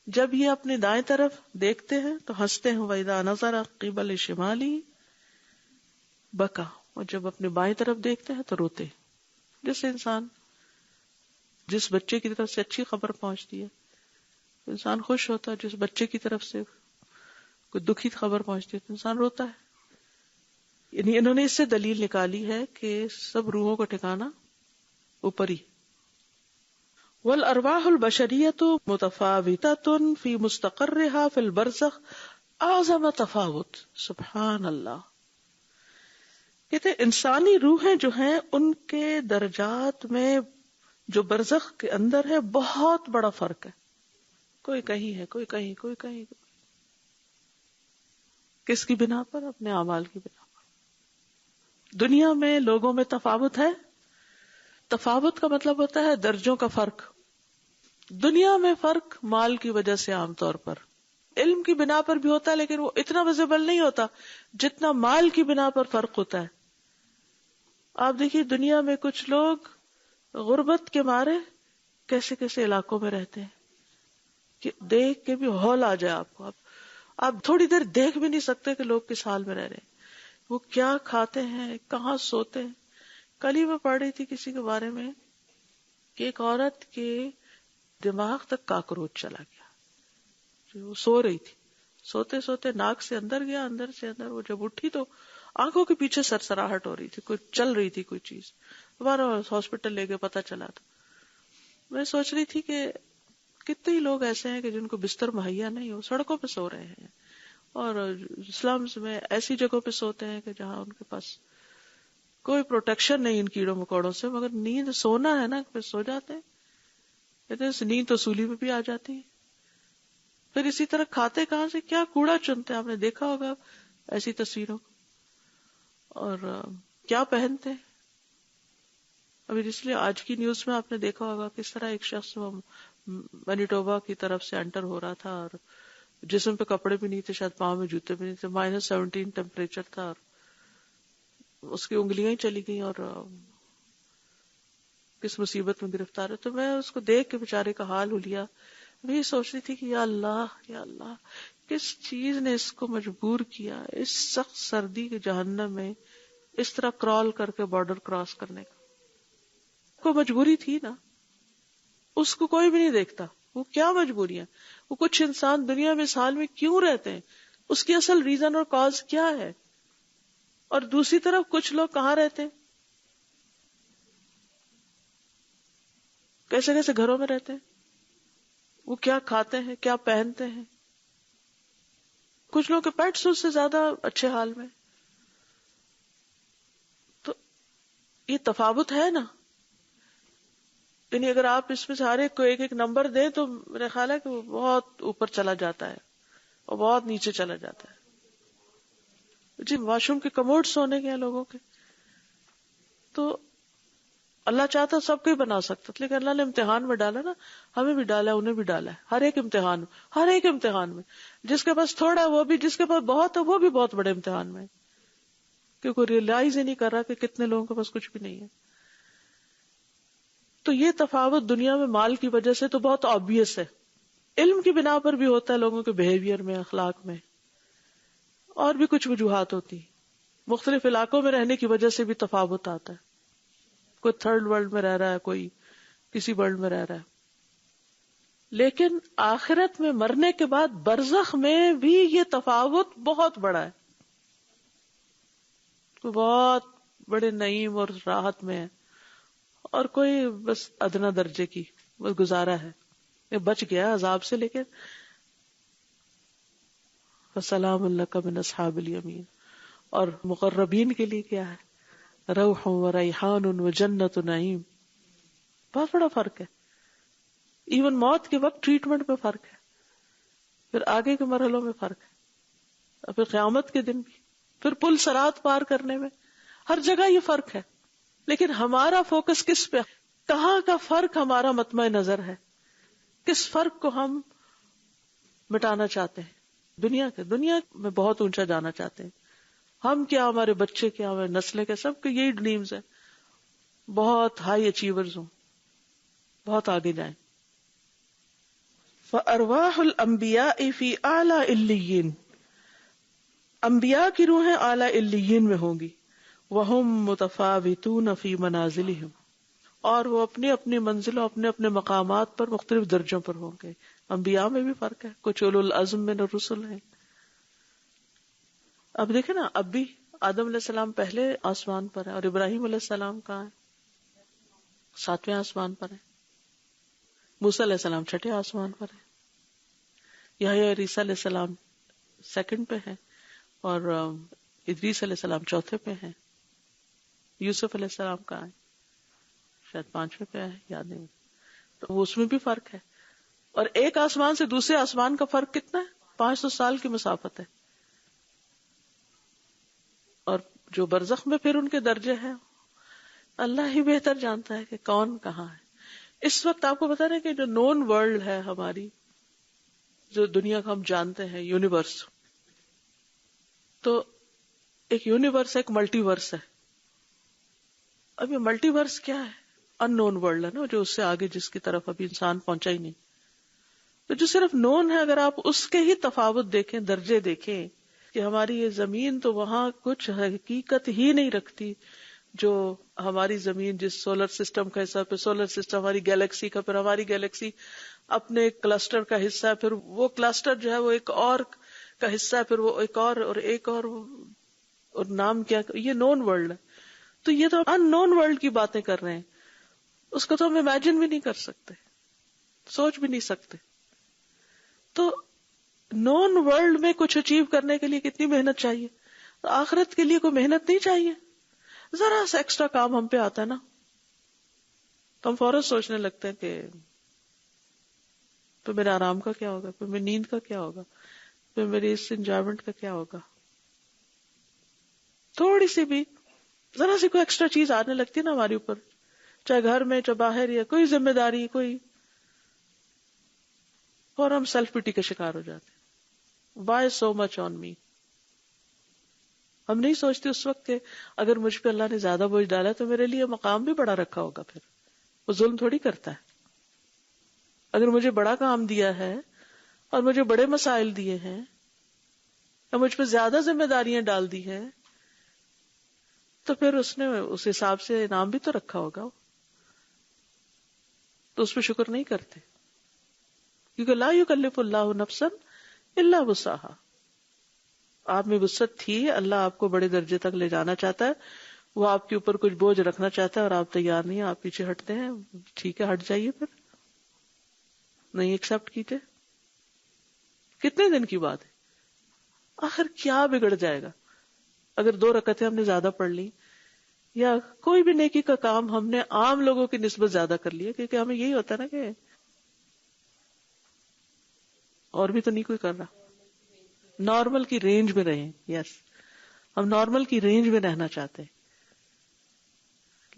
جب یہ اپنے دائیں طرف دیکھتے ہیں تو ہنستے ہیں. وَإِذَا نَظَرَ قِبَلَ شِمَالِهِ بَكَى, اور جب اپنے بائیں طرف دیکھتے ہیں تو روتے. جیسے انسان جس بچے کی طرف سے اچھی خبر پہنچتی ہے انسان خوش ہوتا ہے, جس بچے کی طرف سے کوئی دکھی خبر پہنچتی ہے تو انسان روتا ہے. یعنی انہوں نے اس سے دلیل نکالی ہے کہ سب روحوں کا ٹھکانا اوپر ہی. والارواح البشریۃ متفاوتۃ فی مستقرها فی البرزخ اعظم تفاوت. سبحان اللہ. کہتے انسانی روحیں جو ہیں ان کے درجات میں جو برزخ کے اندر ہے بہت بڑا فرق ہے. کوئی کہیں ہے, کوئی کہیں, کوئی کہیں. کس کی بنا پر؟ اپنے اعمال کی بنا پر. دنیا میں لوگوں میں تفاوت ہے. تفاوت کا مطلب ہوتا ہے درجوں کا فرق. دنیا میں فرق مال کی وجہ سے عام طور پر, علم کی بنا پر بھی ہوتا ہے لیکن وہ اتنا ویزیبل نہیں ہوتا جتنا مال کی بنا پر فرق ہوتا ہے. آپ دیکھیے دنیا میں کچھ لوگ غربت کے مارے کیسے کیسے علاقوں میں رہتے ہیں کہ دیکھ کے بھی ہول آ جائے آپ کو. آپ تھوڑی دیر دیکھ بھی نہیں سکتے کہ لوگ کس حال میں رہ رہے ہیں, وہ کیا کھاتے ہیں, کہاں سوتے ہیں. کل ہی میں پڑھ رہی تھی کسی کے بارے میں کہ ایک عورت کے دماغ تک کاکروچ چلا گیا. وہ سو رہی تھی, سوتے سوتے ناک سے اندر گیا, اندر سے اندر. وہ جب اٹھی تو آنکھوں کے پیچھے سرسراہٹ ہو رہی تھی, کوئی چل رہی تھی کوئی چیز. دوبارہ ہاسپٹل لے کے پتہ چلا. تو میں سوچ رہی تھی کہ کتنے ہی لوگ ایسے ہیں کہ جن کو بستر مہیا نہیں ہو, سڑکوں پہ سو رہے ہیں, اور اسلامز میں ایسی جگہوں پہ سوتے ہیں کہ جہاں ان کے پاس کوئی پروٹیکشن نہیں ان کیڑوں مکوڑوں سے, مگر نیند سونا ہے نا, پھر سو جاتے ہیں. کہتے ہیں نیند تو سولی میں بھی آ جاتی ہے. پھر اسی طرح کھاتے کہاں سے, کیا کوڑا چنتے ہیں, آپ نے دیکھا ہوگا ایسی تصویروں. اور کیا پہنتے ابھی, اس لیے آج کی نیوز میں آپ نے دیکھا ہوگا کس طرح ایک شخص مینیٹوبا کی طرف سے انٹر ہو رہا تھا اور جسم پہ کپڑے بھی نہیں تھے, شاید پاؤں میں جوتے بھی نہیں تھے, -17 ٹیمپریچر تھا اور اس کی انگلیاں ہی چلی گئی اور کس مصیبت میں گرفتار ہے. تو میں اس کو دیکھ کے بیچارے کا حال ہولیا, میں یہ سوچ رہی تھی کہ یا اللہ کس چیز نے اس کو مجبور کیا اس سخت سردی کے جہنم میں اس طرح کرال کر کے بارڈر کراس کرنے کا. کوئی مجبوری تھی نا, اس کو کوئی بھی نہیں دیکھتا. وہ کیا مجبوریاں, وہ کچھ انسان دنیا میں اس حال میں کیوں رہتے ہیں, اس کی اصل ریزن اور کاز کیا ہے, اور دوسری طرف کچھ لوگ کہاں رہتے ہیں, کیسے کیسے گھروں میں رہتے ہیں, وہ کیا کھاتے ہیں, کیا پہنتے ہیں. کچھ لوگ کے پیٹس اس سے زیادہ اچھے حال میں. تو یہ تفاوت ہے نا, یعنی اگر آپ اس میں سے ہر ایک کو ایک ایک نمبر دیں تو میرا خیال ہے کہ وہ بہت اوپر چلا جاتا ہے اور بہت نیچے چلا جاتا ہے. جی واش روم کے کموڈ سونے کے ہیں لوگوں کے, تو اللہ چاہتا سب کو ہی بنا سکتا, لیکن اللہ نے امتحان میں ڈالا نا, ہمیں بھی ڈالا ہے, انہیں بھی ڈالا ہے, ہر ایک امتحان میں. جس کے پاس تھوڑا ہے وہ بھی, جس کے پاس بہت ہے وہ بھی بہت بڑے امتحان میں, کیونکہ ریئلائز ہی نہیں کر رہا کہ کتنے لوگوں کے پاس کچھ بھی نہیں ہے. تو یہ تفاوت دنیا میں مال کی وجہ سے تو بہت آبویس ہے, علم کی بنا پر بھی ہوتا ہے, لوگوں کے بہیویئر میں, اخلاق میں, اور بھی کچھ وجوہات ہوتی. مختلف علاقوں میں رہنے کی وجہ سے بھی تفاوت آتا ہے. کوئی تھرڈ ورلڈ میں رہ رہا ہے, کوئی کسی ورلڈ میں رہ رہا ہے. لیکن آخرت میں مرنے کے بعد برزخ میں بھی یہ تفاوت بہت بڑا ہے, کوئی بہت بڑے نعیم اور راحت میں ہے, اور کوئی بس ادنا درجے کی بس گزارا ہے, یہ بچ گیا عذاب سے. لیکن فسلام لک من اصحاب الیمین, اور مقربین کے لیے کیا ہے, روح و ریحان و جنت نعیم. بہت بڑا فرق ہے. ایون موت کے وقت ٹریٹمنٹ میں فرق ہے, پھر آگے کے مرحلوں میں فرق ہے, اور پھر قیامت کے دن بھی, پھر پل صراط پار کرنے میں, ہر جگہ یہ فرق ہے. لیکن ہمارا فوکس کس پہ, کہاں کا فرق ہمارا مطمع نظر ہے, کس فرق کو ہم مٹانا چاہتے ہیں. دنیا میں بہت اونچا جانا چاہتے ہیں ہم, کیا ہمارے بچے, کیا ہمارے نسلیں, کے سب کے یہی ڈریمز ہیں, بہت ہائی اچیورز ہوں, بہت آگے جائیں. فَأَرْوَاحُ الْأَنْبِيَاءِ فِي أَعْلَى إِلِّيِّينَ, انبیاء کی روحیں اعلیٰ علیین میں ہوں گی. وَهُمْ مُتَفَاوِتُونَ فِي مَنَازِلِهِمْ, اور وہ اپنی اپنی منزلوں, اپنے اپنے مقامات پر مختلف درجوں پر ہوں گے. انبیاء میں بھی فرق ہے, کچھ اولو العزم من الرسل ہیں. اب دیکھیں نا, اب بھی آدم علیہ السلام پہلے آسمان پر ہے, اور ابراہیم علیہ السلام کہاں ہے, 7ویں آسمان پر ہے. موسیٰ علیہ السلام 6ٹھے آسمان پر ہے. یحییٰ اور عیسیٰ علیہ السلام 2nd پہ ہے, اور ادریس علیہ السلام 4تھے پہ ہیں. یوسف علیہ السلام کہاں ہے, شاید 5ویں پہ ہے, یاد نہیں. تو اس میں بھی فرق ہے. اور ایک آسمان سے دوسرے آسمان کا فرق کتنا ہے, 500 سال کی مسافت ہے. اور جو برزخ میں پھر ان کے درجے ہیں, اللہ ہی بہتر جانتا ہے کہ کون کہاں ہے. اس وقت آپ کو بتا رہے کہ جو نون ورلڈ ہے ہماری, جو دنیا کو ہم جانتے ہیں, یونیورس, تو ایک یونیورس ایک ملٹی ورس ہے. اب یہ ملٹی ورس کیا ہے, ان نون ورلڈ ہے نا, جو اس سے آگے جس کی طرف ابھی انسان پہنچا ہی نہیں. تو جو صرف نون ہے, اگر آپ اس کے ہی تفاوت دیکھیں, درجے دیکھیں, کہ ہماری یہ زمین تو وہاں کچھ حقیقت ہی نہیں رکھتی جو ہماری زمین جس سولر سسٹم کا حصہ, پھر سولر سسٹم ہماری گیلیکسی کا, پھر ہماری گیلیکسی اپنے ایک کلسٹر کا حصہ ہے, پھر وہ کلسٹر جو ہے وہ ایک اور کا حصہ ہے, پھر وہ ایک اور ایک اور نام کیا, یہ نون ورلڈ ہے. تو یہ تو ان نون ورلڈ کی باتیں کر رہے ہیں, اس کو تو ہم امیجن بھی نہیں کر سکتے, سوچ بھی نہیں سکتے. تو نون ورلڈ میں کچھ اچیو کرنے کے لیے کتنی محنت چاہیے, تو آخرت کے لیے کوئی محنت نہیں چاہیے. ذرا سا ایکسٹرا کام ہم پہ آتا ہے نا, تو ہم فوراً سوچنے لگتے ہیں کہ پھر میرے آرام کا کیا ہوگا, پھر میری نیند کا کیا ہوگا, پھر میری اس انجوائمنٹ کا کیا ہوگا. تھوڑی سی بھی ذرا سی کوئی ایکسٹرا چیز آنے لگتی ہے نا ہمارے اوپر, چاہے گھر میں, چاہے باہر, یا کوئی ذمہ داری, کوئی اور ہم سیلف پیٹی کے شکار ہو جاتے ہیں. وائی سو مچ آن می. ہم نہیں سوچتے اس وقت کہ اگر مجھ پہ اللہ نے زیادہ بوجھ ڈالا تو میرے لیے مقام بھی بڑا رکھا ہوگا. پھر وہ ظلم تھوڑی کرتا ہے. اگر مجھے بڑا کام دیا ہے اور مجھے بڑے مسائل دیے ہیں اور مجھ پہ زیادہ ذمہ داریاں ڈال دی ہیں تو پھر اس نے اس حساب سے انعام بھی تو رکھا ہوگا. تو اس پہ شکر نہیں کرتے کیونکہ لا یکلف اللہ نفسا الا وسعها. آپ میں وسعت تھی, اللہ آپ کو بڑے درجے تک لے جانا چاہتا ہے, وہ آپ کے اوپر کچھ بوجھ رکھنا چاہتا ہے اور آپ تیار نہیں ہیں, آپ پیچھے ہٹتے ہیں. ٹھیک ہے, ہٹ جائیے, پھر نہیں ایکسپٹ کیجیے. کتنے دن کی بات ہے, آخر کیا بگڑ جائے گا اگر 2 رکعتیں ہم نے زیادہ پڑھ لی یا کوئی بھی نیکی کا کام ہم نے عام لوگوں کی نسبت زیادہ کر لیا, کیونکہ ہمیں یہی ہوتا ہے نا کہ اور بھی تو نہیں کوئی کر رہا. نارمل کی رینج میں رہیں. یس, ہم نارمل کی رینج میں رہنا چاہتے ہیں,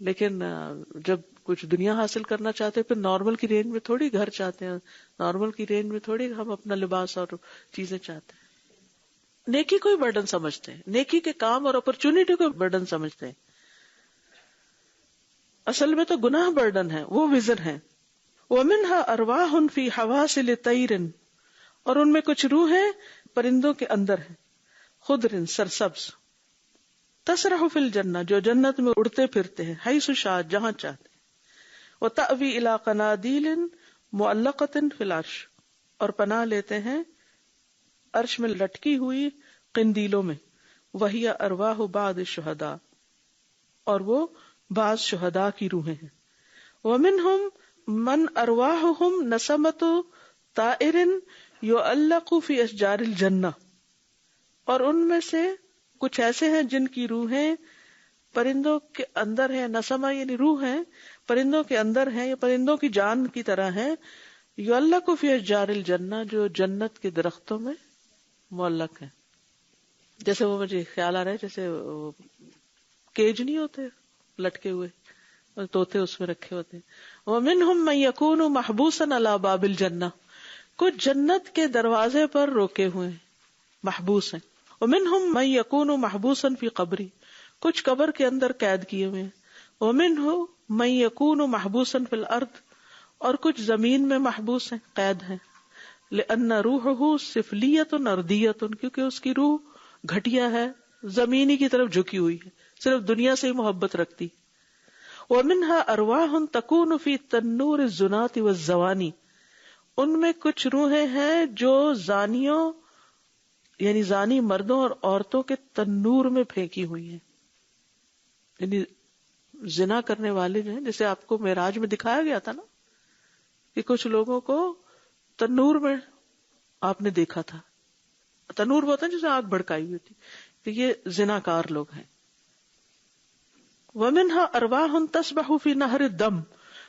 لیکن جب کچھ دنیا حاصل کرنا چاہتے ہیں پھر نارمل کی رینج میں تھوڑی گھر چاہتے ہیں, نارمل کی رینج میں تھوڑی ہم اپنا لباس اور چیزیں چاہتے ہیں. نیکی کوئی برڈن سمجھتے ہیں, نیکی کے کام اور اپرچونٹی کو برڈن سمجھتے ہیں. اصل میں تو گناہ برڈن ہے, وہ وزر ہیں. وَمِنْهَا أَرْوَاحٌ فِي حَوَاسِلِ طَيْرٍ, اور ان میں کچھ روح ہیں پرندوں کے اندر ہیں. خضر سرسبز. تسرح فی الجنہ, جو جنت میں اڑتے پھرتے ہیں. حیث شاء, جہاں چاہتے ہیں. وتأوی الی قنادیل معلقۃ فی العرش, اور پناہ لیتے ہیں عرش میں لٹکی ہوئی قندیلوں میں. وہی ارواح بعض الشہداء, اور وہ بعض شہداء کی روحیں ہیں. ومنہم من ارواحہم نسمۃ طائر یعلق فی اشجار الجنہ, اور ان میں سے کچھ ایسے ہیں جن کی روحیں پرندوں کے اندر ہیں. نسمہ یعنی روح ہیں, پرندوں کے اندر ہیں یا پرندوں کی جان کی طرح ہیں. یعلق فی اشجار الجنہ, جو جنت کے درختوں میں معلق ہیں. جیسے وہ مجھے خیال آ رہا ہے جیسے کیج نہیں ہوتے لٹکے ہوئے, طوطے اس میں رکھے ہوتے ہیں. ومنہم من یکون محبوسا علی باب الجنہ, کچھ جنت کے دروازے پر روکے ہوئے ہیں, محبوس ہیں. ومنہم من یکون محبوسا فی قبری, کچھ قبر کے اندر قید کیے ہوئے ہیں. ومنہم من یکون محبوسا فی الارض, اور کچھ زمین میں محبوس ہیں, قید ہیں. لأن روحہ سفلیۃ ارضیۃ, کیونکہ اس کی روح گھٹیا ہے, زمینی کی طرف جھکی ہوئی ہے, صرف دنیا سے ہی محبت رکھتی. ومنها ارواح تکون فی تنور الزنات والزوانی, ان میں کچھ روحیں ہیں جو زانیوں یعنی زانی مردوں اور عورتوں کے تنور میں پھینکی ہوئی ہیں. یعنی زنا کرنے والے جو ہیں, جیسے آپ کو معراج میں دکھایا گیا تھا نا کہ کچھ لوگوں کو تنور میں آپ نے دیکھا تھا. تنور ہوتا ہے جسے آگ بھڑکائی ہوئی تھی, کہ یہ زناکار لوگ ہیں. وَمِنْهَا أَرْوَاحٌ تَسْبَحُ فِي نَهْرِ الدَّمِ,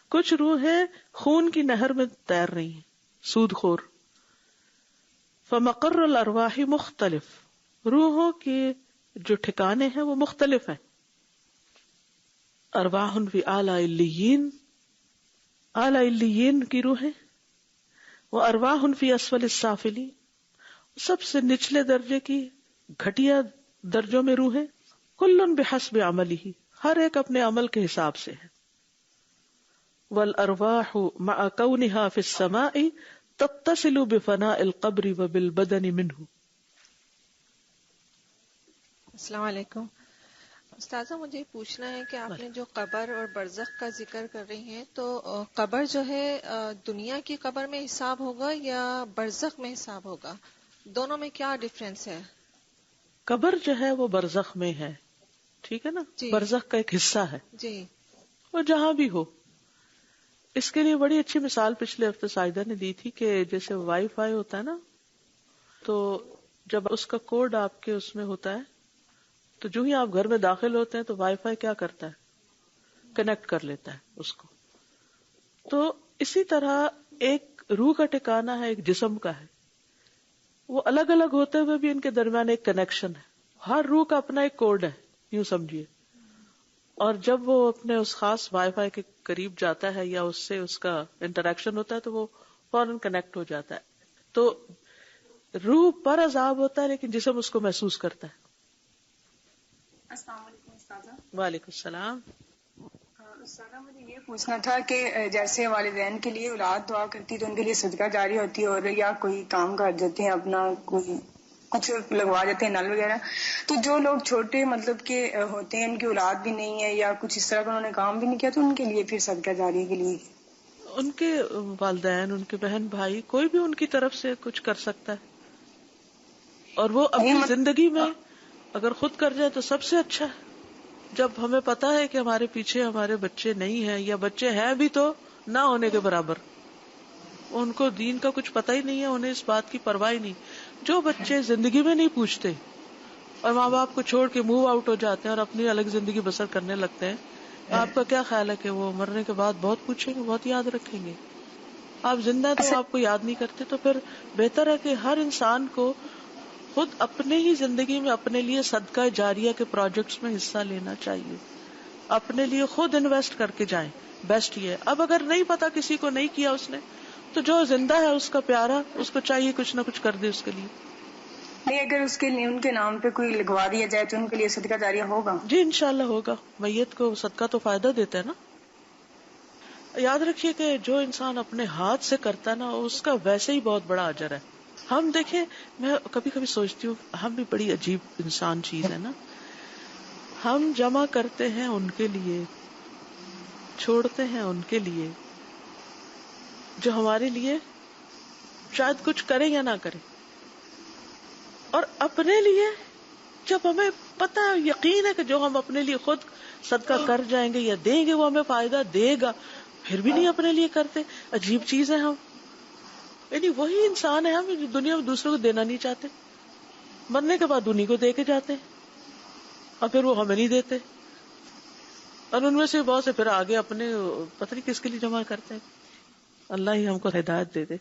کچھ روحیں خون کی نہر میں تیر رہی ہیں, سود خور. فَمَقَرُّ الْأَرْوَاحِ مختلف, روحوں کے جو ٹھکانے ہیں وہ مختلف ہیں. ارواح فی اعلی علیین, اعلی علیین کی روحیں. وارواح فی اسفل السافلین, سب سے نچلے درجے کی گھٹیا درجوں میں روحیں. کل بحسب عملہ, ہر ایک اپنے عمل کے حساب سے ہے. والارواح مع کونها فی السماء تتصل بفناء القبر وبالبدن منه. السلام علیکم استاذہ, مجھے پوچھنا ہے کہ آپ نے جو قبر اور برزخ کا ذکر کر رہی ہیں, تو قبر جو ہے دنیا کی قبر میں حساب ہوگا یا برزخ میں حساب ہوگا؟ دونوں میں کیا ڈفرینس ہے؟ قبر جو ہے وہ برزخ میں ہے, ٹھیک ہے نا, جی. برزخ کا ایک حصہ ہے, جی, وہ جہاں بھی ہو. اس کے لیے بڑی اچھی مثال پچھلے ہفتے سائدہ نے دی تھی کہ جیسے وائی فائی ہوتا ہے نا, تو جب اس کا کوڈ آپ کے اس میں ہوتا ہے تو جو ہی آپ گھر میں داخل ہوتے ہیں تو وائی فائی کیا کرتا ہے, کنیکٹ کر لیتا ہے اس کو. تو اسی طرح ایک روح کا ٹھکانہ ہے, ایک جسم کا ہے, وہ الگ الگ ہوتے ہوئے بھی ان کے درمیان ایک کنیکشن ہے. ہر روح کا اپنا ایک کوڈ ہے, یوں سمجھیے. اور جب وہ اپنے اس خاص وائی فائی کے قریب جاتا ہے یا اس سے اس کا انٹریکشن ہوتا ہے تو وہ فوراً کنیکٹ ہو جاتا ہے. تو روح پر عذاب ہوتا ہے لیکن جسم اس کو محسوس کرتا ہے. السلام علیکم استاذہ. وعلیکم السلام. استاذہ مجھے یہ پوچھنا تھا کہ جیسے والدین کے لیے اولاد دعا کرتی تو ان کے لیے صدقہ جاری ہوتی ہے، اور یا کوئی کام کر دیتے ہیں اپنا، کوئی کچھ لگوا دیتے ہیں نل وغیرہ، تو جو لوگ چھوٹے مطلب کہ ہوتے ہیں، ان کی اولاد بھی نہیں ہے یا کچھ اس طرح کا انہوں نے کام بھی نہیں کیا، تو ان کے لیے پھر صدقہ جاری کے لیے ان کے والدین، ان کے بہن بھائی، کوئی بھی ان کی طرف سے کچھ کر سکتا ہے. اور وہ اپنی زندگی میں اگر خود کر جائے تو سب سے اچھا ہے. جب ہمیں پتا ہے کہ ہمارے پیچھے ہمارے بچے نہیں ہیں یا بچے ہیں بھی تو نہ ہونے کے برابر، ان کو دین کا کچھ پتہ ہی نہیں ہے، انہیں اس بات کی پرواہ ہی نہیں. جو بچے زندگی میں نہیں پوچھتے اور ماں باپ کو چھوڑ کے موو آؤٹ ہو جاتے ہیں اور اپنی الگ زندگی بسر کرنے لگتے ہیں، آپ کا کیا خیال ہے کہ وہ مرنے کے بعد بہت پوچھیں گے، بہت یاد رکھیں گے؟ آپ زندہ تو آپ کو یاد نہیں کرتے. تو پھر بہتر ہے کہ ہر انسان کو خود اپنے ہی زندگی میں اپنے لیے صدقہ جاریہ کے پروجیکٹس میں حصہ لینا چاہیے، اپنے لیے خود انویسٹ کر کے جائیں. بیسٹ یہ ہے. اب اگر نہیں پتا کسی کو نہیں کیا اس نے، تو جو زندہ ہے اس کا پیارا، اس کو چاہیے کچھ نہ کچھ کر دے اس کے لیے. نہیں، اگر اس کے لیے ان کے نام پہ کوئی لگوا دیا جائے تو ان کے لیے صدقہ جاریہ ہوگا؟ جی انشاءاللہ ہوگا. میت کو صدقہ تو فائدہ دیتا ہے نا. یاد رکھیے کہ جو انسان اپنے ہاتھ سے کرتا ہے نا، اس کا ویسے ہی بہت بڑا اجر ہے. ہم دیکھیں، میں کبھی کبھی سوچتی ہوں ہم بھی بڑی عجیب انسان چیز ہے نا. ہم جمع کرتے ہیں ان کے لیے، چھوڑتے ہیں ان کے لیے جو ہمارے لیے شاید کچھ کرے یا نہ کرے، اور اپنے لیے جب ہمیں پتہ ہے، یقین ہے کہ جو ہم اپنے لیے خود صدقہ کر جائیں گے یا دیں گے وہ ہمیں فائدہ دے گا، پھر بھی نہیں اپنے لیے کرتے. عجیب چیز ہے ہم. یعنی وہی انسان ہے ہم جو دنیا میں دوسروں کو دینا نہیں چاہتے، مرنے کے بعد انہیں کو دے کے جاتے ہیں اور پھر وہ ہمیں نہیں دیتے. اور ان میں سے بہت سے پھر آگے اپنے پتہ نہیں کس کے لیے جمع کرتے ہیں. اللہ ہی ہم کو ہدایت دے دے.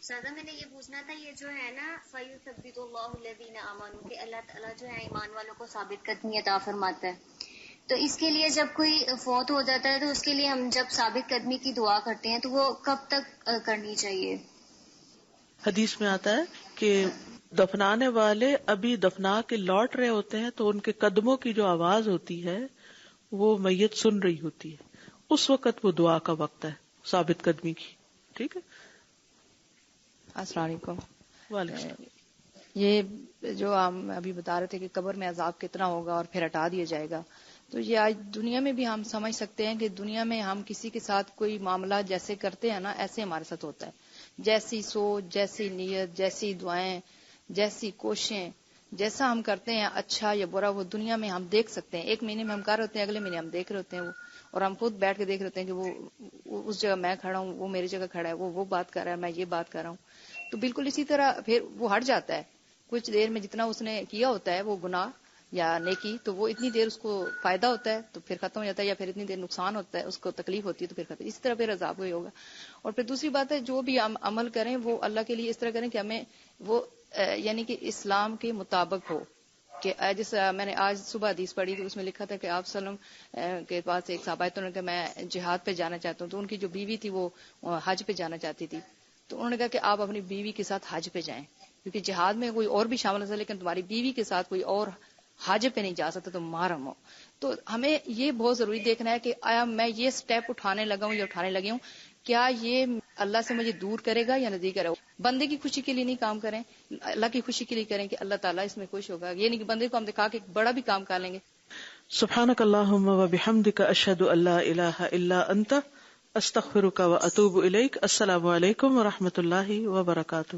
سادہ میں نے یہ پوچھنا تھا، یہ جو ہے نا فَيُثَبِّتُ اللَّهُ الَّذِينَ آمَنُوا کہ اللہ تعالیٰ جو ہے ایمان والوں کو ثابت قدمی عطا فرماتا ہے، تو اس کے لیے جب کوئی فوت ہو جاتا ہے تو اس کے لیے ہم جب ثابت قدمی کی دعا کرتے ہیں تو وہ کب تک کرنی چاہیے؟ حدیث میں آتا ہے کہ دفنانے والے ابھی دفنا کے لوٹ رہے ہوتے ہیں تو ان کے قدموں کی جو آواز ہوتی ہے وہ میت سن رہی ہوتی ہے، اس وقت وہ دعا کا وقت ہے ثابت قدمی کی. ٹھیک ہے. السلام علیکم. وعلیکم السلام. یہ جو ہم ابھی بتا رہے تھے کہ قبر میں عذاب کتنا ہوگا اور پھر ہٹا دیا جائے گا، تو یہ آج دنیا میں بھی ہم سمجھ سکتے ہیں کہ دنیا میں ہم کسی کے ساتھ کوئی معاملہ جیسے کرتے ہیں نا، ایسے ہمارے ساتھ ہوتا ہے. جیسی سوچ، جیسی نیت، جیسی دعائیں، جیسی کوششیں، جیسا ہم کرتے ہیں اچھا یا برا، وہ دنیا میں ہم دیکھ سکتے ہیں. ایک مہینے میں ہم کر رہے ہوتے ہیں، اگلے مہینے ہم دیکھ رہے ہوتے ہیں وہ، اور ہم خود بیٹھ کے دیکھ رہے ہوتے ہیں کہ وہ اس جگہ میں کھڑا ہوں، وہ میری جگہ کھڑا ہے، وہ بات کر رہا ہے، میں یہ بات کر رہا ہوں. تو بالکل اسی طرح پھر وہ ہٹ جاتا ہے. کچھ دیر میں جتنا اس نے کیا ہوتا ہے وہ گناہ یا نیکی، تو وہ اتنی دیر اس کو فائدہ ہوتا ہے تو پھر ختم ہو جاتا ہے، یا پھر اتنی دیر نقصان ہوتا ہے، اس کو تکلیف ہوتی ہے تو پھر ختم. اسی طرح پھر عذاب ہوئی ہوگا. اور پھر دوسری بات ہے، جو بھی ہم عمل کریں وہ اللہ کے لیے اس طرح کریں کہ ہمیں وہ یعنی کہ اسلام کے مطابق ہو. کہ جس میں نے آج صبح حدیث پڑھی تو اس میں لکھا تھا کہ آپ صلی اللہ علیہ وسلم کے پاس ایک صحابہ تو انہوں نے کہا میں جہاد پہ جانا چاہتا ہوں، تو ان کی جو بیوی تھی وہ حج پہ جانا چاہتی تھی. تو انہوں نے کہا کہ آپ اپنی بیوی کے ساتھ حج پہ جائیں، کیونکہ جہاد میں کوئی اور بھی شامل ہے لیکن تمہاری بیوی کے ساتھ کوئی اور حج پہ نہیں جا سکتا، تو محرم ہو. تو ہمیں یہ بہت ضروری دیکھنا ہے کہ آیا میں یہ سٹیپ اٹھانے لگا ہوں یا اٹھانے لگی ہوں، کیا یہ اللہ سے مجھے دور کرے گا یا نزدیک کرے گا. بندے کی خوشی کے لیے نہیں کام کریں، اللہ کی خوشی کے لیے کریں کہ اللہ تعالیٰ اس میں خوش ہوگا. یہ نہیں کہ بندے کو ہم دکھا کے بڑا بھی کام کر لیں گے. سبحانک اللہم و بحمدک اشہد ان لا الہ الا انت استغفرک و اتوب الیک. السلام علیکم و رحمۃ اللہ وبرکاتہ.